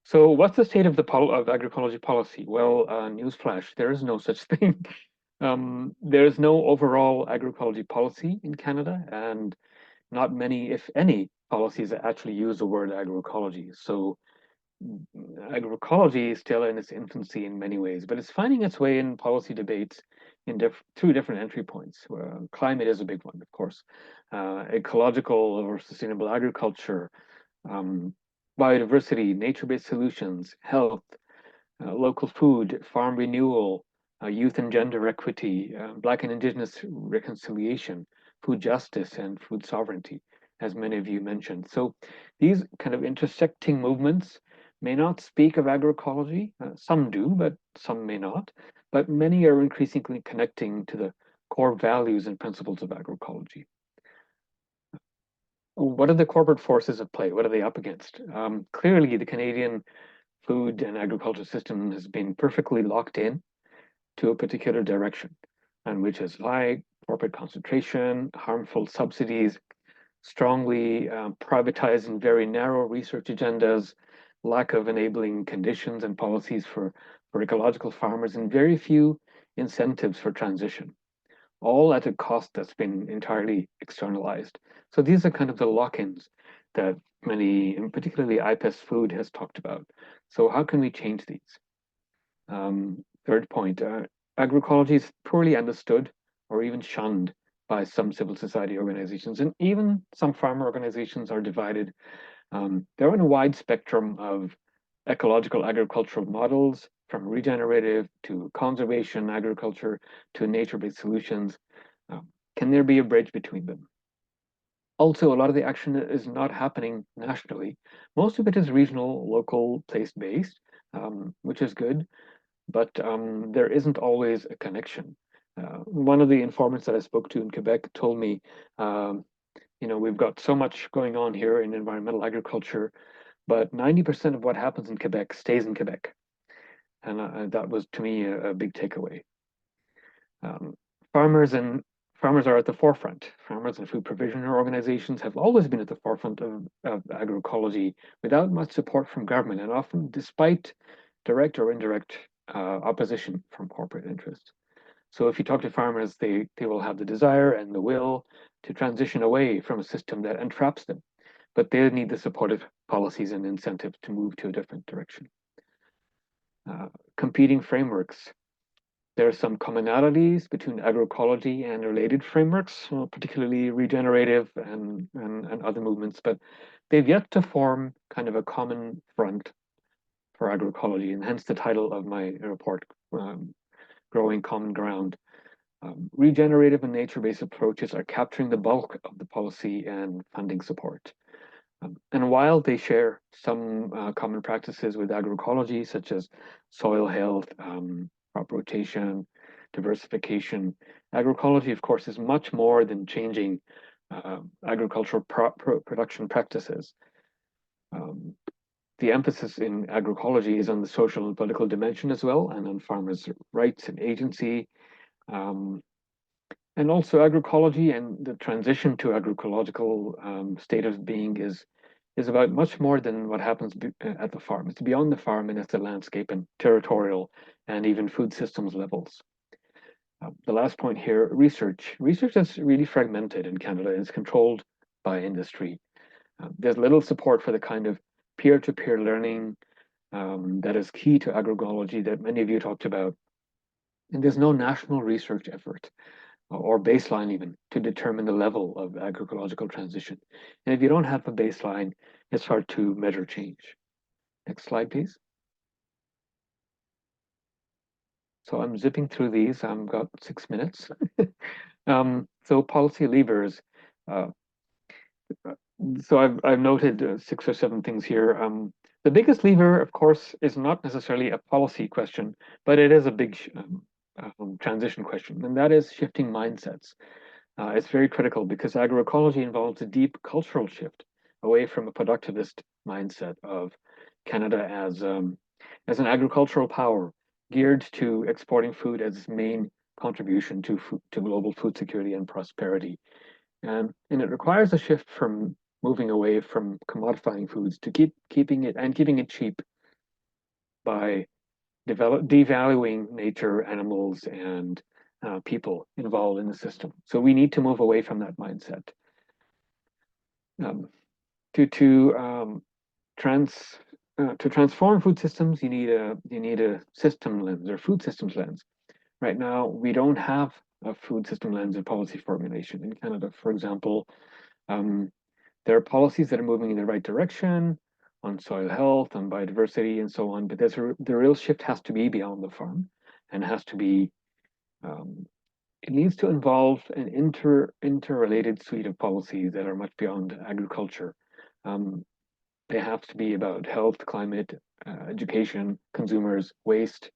So what's the state of agroecology policy? Well, newsflash, there is no such thing. There is no overall agroecology policy in Canada, and not many, if any, policies that actually use the word agroecology. So agroecology is still in its infancy in many ways, but it's finding its way in policy debates in through different entry points. Climate is a big one, of course. Ecological or sustainable agriculture, biodiversity, nature-based solutions, health, local food, farm renewal, youth and gender equity, Black and Indigenous reconciliation, food justice, and food sovereignty, as many of you mentioned. So these kind of intersecting movements may not speak of agroecology. Some do, but some may not. But many are increasingly connecting to the core values and principles of agroecology. What are the corporate forces at play? What are they up against? Clearly, the Canadian food and agriculture system has been perfectly locked in to a particular direction, and which is high corporate concentration, harmful subsidies, strongly privatized and very narrow research agendas, lack of enabling conditions and policies for ecological farmers, and very few incentives for transition, all at a cost that's been entirely externalized. So these are kind of the lock-ins that many, and particularly IPES Food, has talked about. So how can we change these? Third point, agroecology is poorly understood or even shunned by some civil society organizations, and even some farmer organizations are divided. There are a wide spectrum of ecological agricultural models, from regenerative to conservation agriculture to nature-based solutions. Can there be a bridge between them? Also, a lot of the action is not happening nationally. Most of it is regional, local, place-based, which is good, but there isn't always a connection. One of the informants that I spoke to in Quebec told me, we've got so much going on here in environmental agriculture, but 90% of what happens in Quebec stays in Quebec. And that was, to me, a big takeaway. Farmers are at the forefront. Farmers and food provision organizations have always been at the forefront of agroecology without much support from government, and often despite direct or indirect opposition from corporate interests. So if you talk to farmers, they will have the desire and the will to transition away from a system that entraps them, but they need the supportive policies and incentives to move to a different direction. Competing frameworks. There are some commonalities between agroecology and related frameworks, particularly regenerative and other movements, but they've yet to form kind of a common front for agroecology, and hence the title of my report, Growing Common Ground. Regenerative and nature-based approaches are capturing the bulk of the policy and funding support. And while they share some common practices with agroecology, such as soil health, crop rotation, diversification, agroecology, of course, is much more than changing agricultural production practices. The emphasis in agroecology is on the social and political dimension as well, and on farmers' rights and agency. And also agroecology and the transition to agroecological state of being is about much more than what happens at the farm. It's beyond the farm and it's the landscape and territorial and even food systems levels. The last point here, research. Research is really fragmented in Canada and is controlled by industry. There's little support for the kind of peer-to-peer learning that is key to agroecology that many of you talked about. And there's no national research effort or baseline even to determine the level of agroecological transition. And if you don't have a baseline, it's hard to measure change. Next slide, please. So I'm zipping through these. I've got 6 minutes. So policy levers. So I've noted 6 or 7 things here. The biggest lever, of course, is not necessarily a policy question, but it is a big transition question, and that is shifting mindsets. It's very critical because agroecology involves a deep cultural shift away from a productivist mindset of Canada as an agricultural power geared to exporting food as its main contribution to global food security and prosperity. And it requires a shift from moving away from commodifying foods to keeping it cheap by devaluing nature, animals, and people involved in the system. So we need to move away from that mindset. To transform food systems, you need a system lens or food systems lens. Right now, we don't have a food system lens in policy formulation in Canada. For example, there are policies that are moving in the right direction on soil health, on biodiversity, and so on. But the real shift has to be beyond the farm, and has to be. It needs to involve an interrelated suite of policies that are much beyond agriculture. They have to be about health, climate, education, consumers, waste.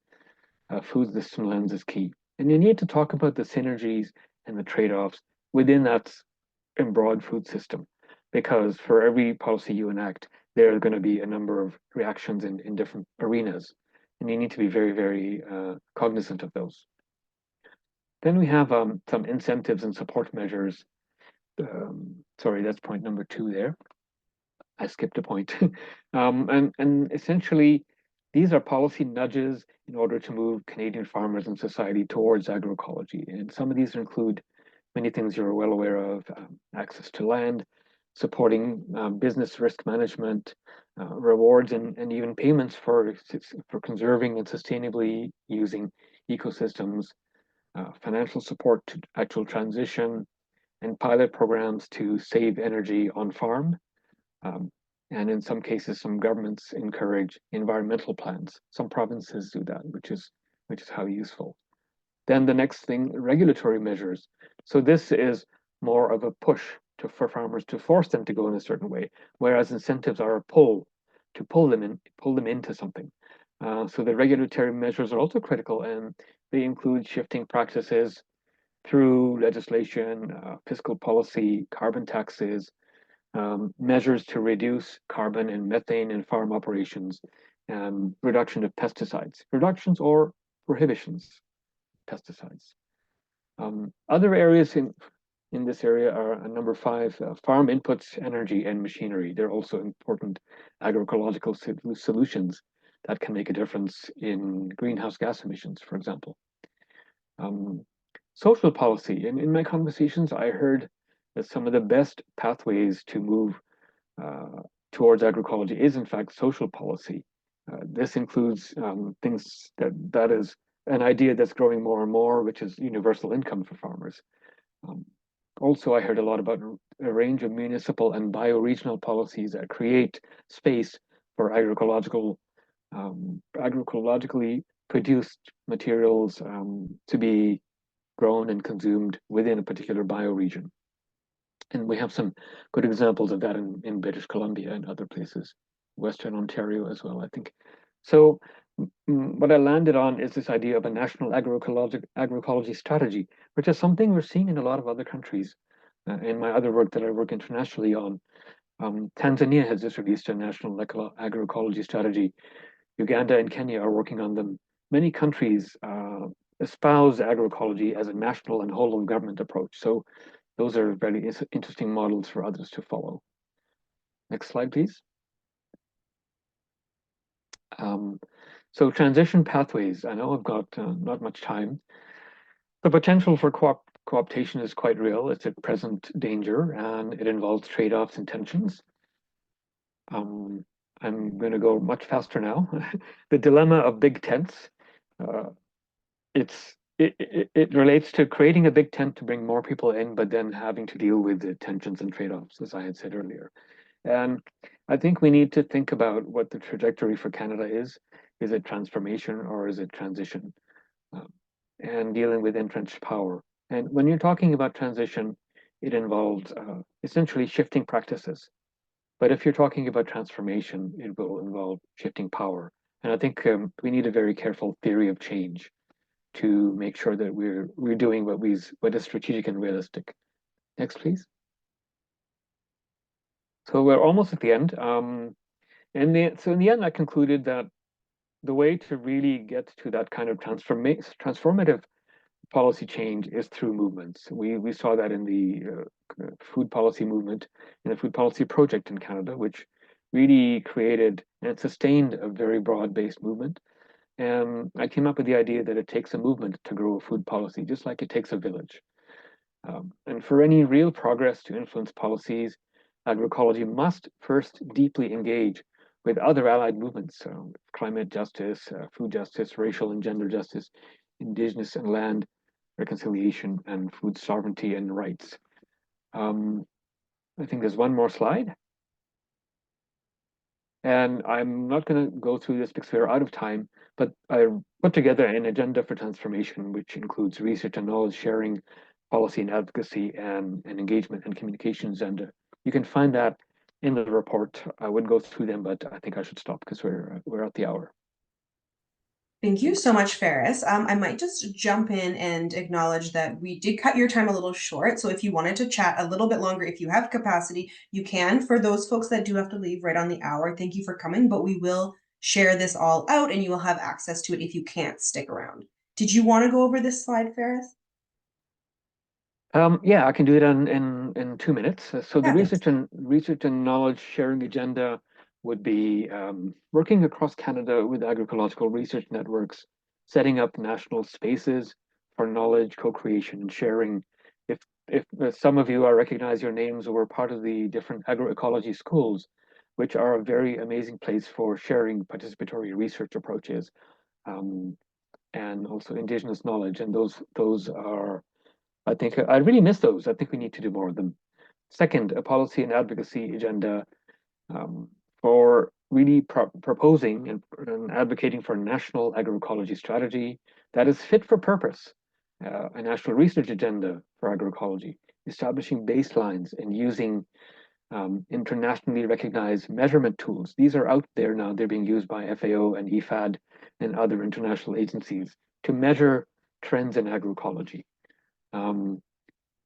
Food system lens is key, and you need to talk about the synergies and the trade-offs within that broad food system, because for every policy you enact, there are going to be a number of reactions in different arenas, and you need to be very, very cognizant of those. Then we have some incentives and support measures. Sorry, that's point number 2 there. I skipped a point. And essentially, these are policy nudges in order to move Canadian farmers and society towards agroecology. And some of these include many things you're well aware of: access to land, supporting business risk management, rewards and even payments for conserving and sustainably using ecosystems, financial support to actual transition, and pilot programs to save energy on farm. And in some cases, some governments encourage environmental plans. Some provinces do that, which is how useful. Then the next thing, regulatory measures. So this is more of a push for farmers to force them to go in a certain way, whereas incentives are a pull to pull them into something. So the regulatory measures are also critical, and they include shifting practices through legislation, fiscal policy, carbon taxes, measures to reduce carbon and methane in farm operations, and reduction of pesticides, reductions or prohibitions of pesticides. Other areas in this area are number 5, farm inputs, energy, and machinery. They're also important agroecological solutions that can make a difference in greenhouse gas emissions, for example. Social policy. In my conversations, I heard that some of the best pathways to move towards agroecology is in fact social policy. This includes things that is an idea that's growing more and more, which is universal income for farmers. Also, I heard a lot about a range of municipal and bioregional policies that create space for agroecologically produced materials to be grown and consumed within a particular bioregion. And we have some good examples of that in British Columbia and other places, Western Ontario as well, I think. So what I landed on is this idea of a national agroecology strategy, which is something we're seeing in a lot of other countries. In my other work that I work internationally on, Tanzania has just released a national agroecology strategy. Uganda and Kenya are working on them. Many countries espouse agroecology as a national and whole of government approach. So those are very interesting models for others to follow. Next slide, please. So transition pathways. I know I've got not much time. The potential for co-optation is quite real. It's a present danger, and it involves trade-offs and tensions. I'm going to go much faster now. The dilemma of big tents. It relates to creating a big tent to bring more people in, but then having to deal with the tensions and trade-offs, as I had said earlier. And I think we need to think about what the trajectory for Canada is. Is it transformation or is it transition? And dealing with entrenched power. And when you're talking about transition, it involves essentially shifting practices. But if you're talking about transformation, it will involve shifting power. And I think we need a very careful theory of change to make sure that we're doing what is strategic and realistic. Next, please. So we're almost at the end. So in the end, I concluded that the way to really get to that kind of transformative policy change is through movements. We saw that in the food policy movement, in the food policy project in Canada, which really created and sustained a very broad-based movement. And I came up with the idea that it takes a movement to grow a food policy, just like it takes a village. And for any real progress to influence policies, agroecology must first deeply engage with other allied movements, climate justice, food justice, racial and gender justice, indigenous and land reconciliation, and food sovereignty and rights. I think there's one more slide. And I'm not going to go through this because we're out of time, but I put together an agenda for transformation, which includes research and knowledge sharing, policy and advocacy, and engagement and communication agenda. You can find that in the report. I wouldn't go through them, but I think I should stop because we're at the hour. Thank you so much, Faris. I might just jump in and acknowledge that we did cut your time a little short. So if you wanted to chat a little bit longer, if you have capacity, you can. For those folks that do have to leave right on the hour, thank you for coming, but we will share this all out and you will have access to it if you can't stick around. Did you want to go over this slide, Faris? Yeah, I can do it in 2 minutes. So the research and knowledge sharing agenda would be working across Canada with agroecological research networks, setting up national spaces for knowledge co-creation and sharing. If some of you, I recognize your names, were part of the different agroecology schools, which are a very amazing place for sharing participatory research approaches, and also indigenous knowledge. And those are, I think, I really miss those. I think we need to do more of them. Second, a policy and advocacy agenda for really proposing and advocating for a national agroecology strategy that is fit for purpose, a national research agenda for agroecology, establishing baselines and using internationally recognized measurement tools. These are out there now. They're being used by FAO and IFAD and other international agencies to measure trends in agroecology.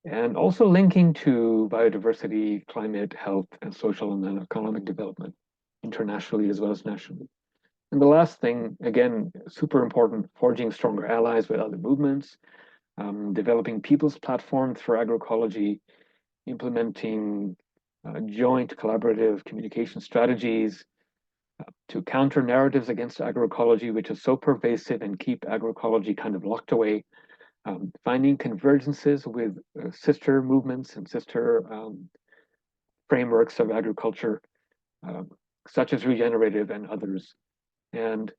And also linking to biodiversity, climate, health, and social and economic development internationally as well as nationally. And the last thing, again, super important, forging stronger allies with other movements, developing people's platforms for agroecology, implementing joint collaborative communication strategies to counter narratives against agroecology, which is so pervasive and keep agroecology kind of locked away. Finding convergences with sister movements and sister frameworks of agriculture, such as regenerative and others. And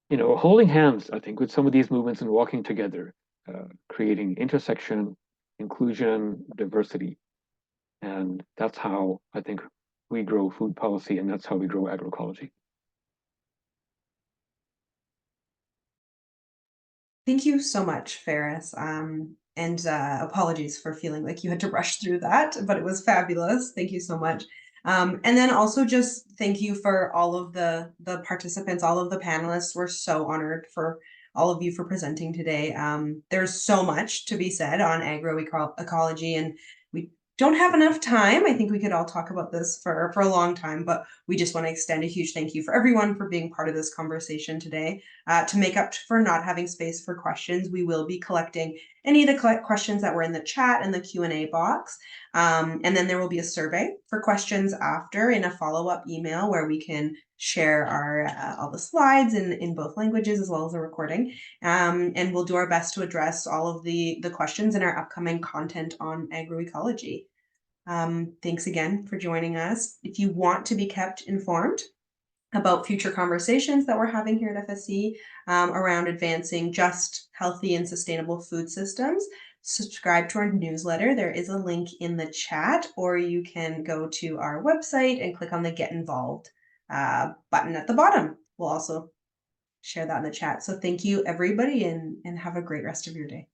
holding hands, I think, with some of these movements and walking together, creating intersection, inclusion, diversity. And that's how I think we grow food policy, and that's how we grow agroecology. Thank you so much, Faris. And apologies for feeling like you had to rush through that, but it was fabulous. Thank you so much. And then also just thank you for all of the participants, all of the panelists. We're so honored for all of you for presenting today. There's so much to be said on agroecology, and we don't have enough time. I think we could all talk about this for a long time, but we just want to extend a huge thank you for everyone for being part of this conversation today. To make up for not having space for questions, we will be collecting any of the questions that were in the chat and the Q&A box. And then there will be a survey for questions after in a follow-up email where we can share our all the slides in both languages as well as a recording. And we'll do our best to address all of the questions in our upcoming content on agroecology. Thanks again for joining us. If you want to be kept informed about future conversations that we're having here at FSC around advancing just, healthy, and sustainable food systems, subscribe to our newsletter. There is a link in the chat, or you can go to our website and click on the Get Involved button at the bottom. We'll also share that in the chat. So thank you, everybody, and have a great rest of your day.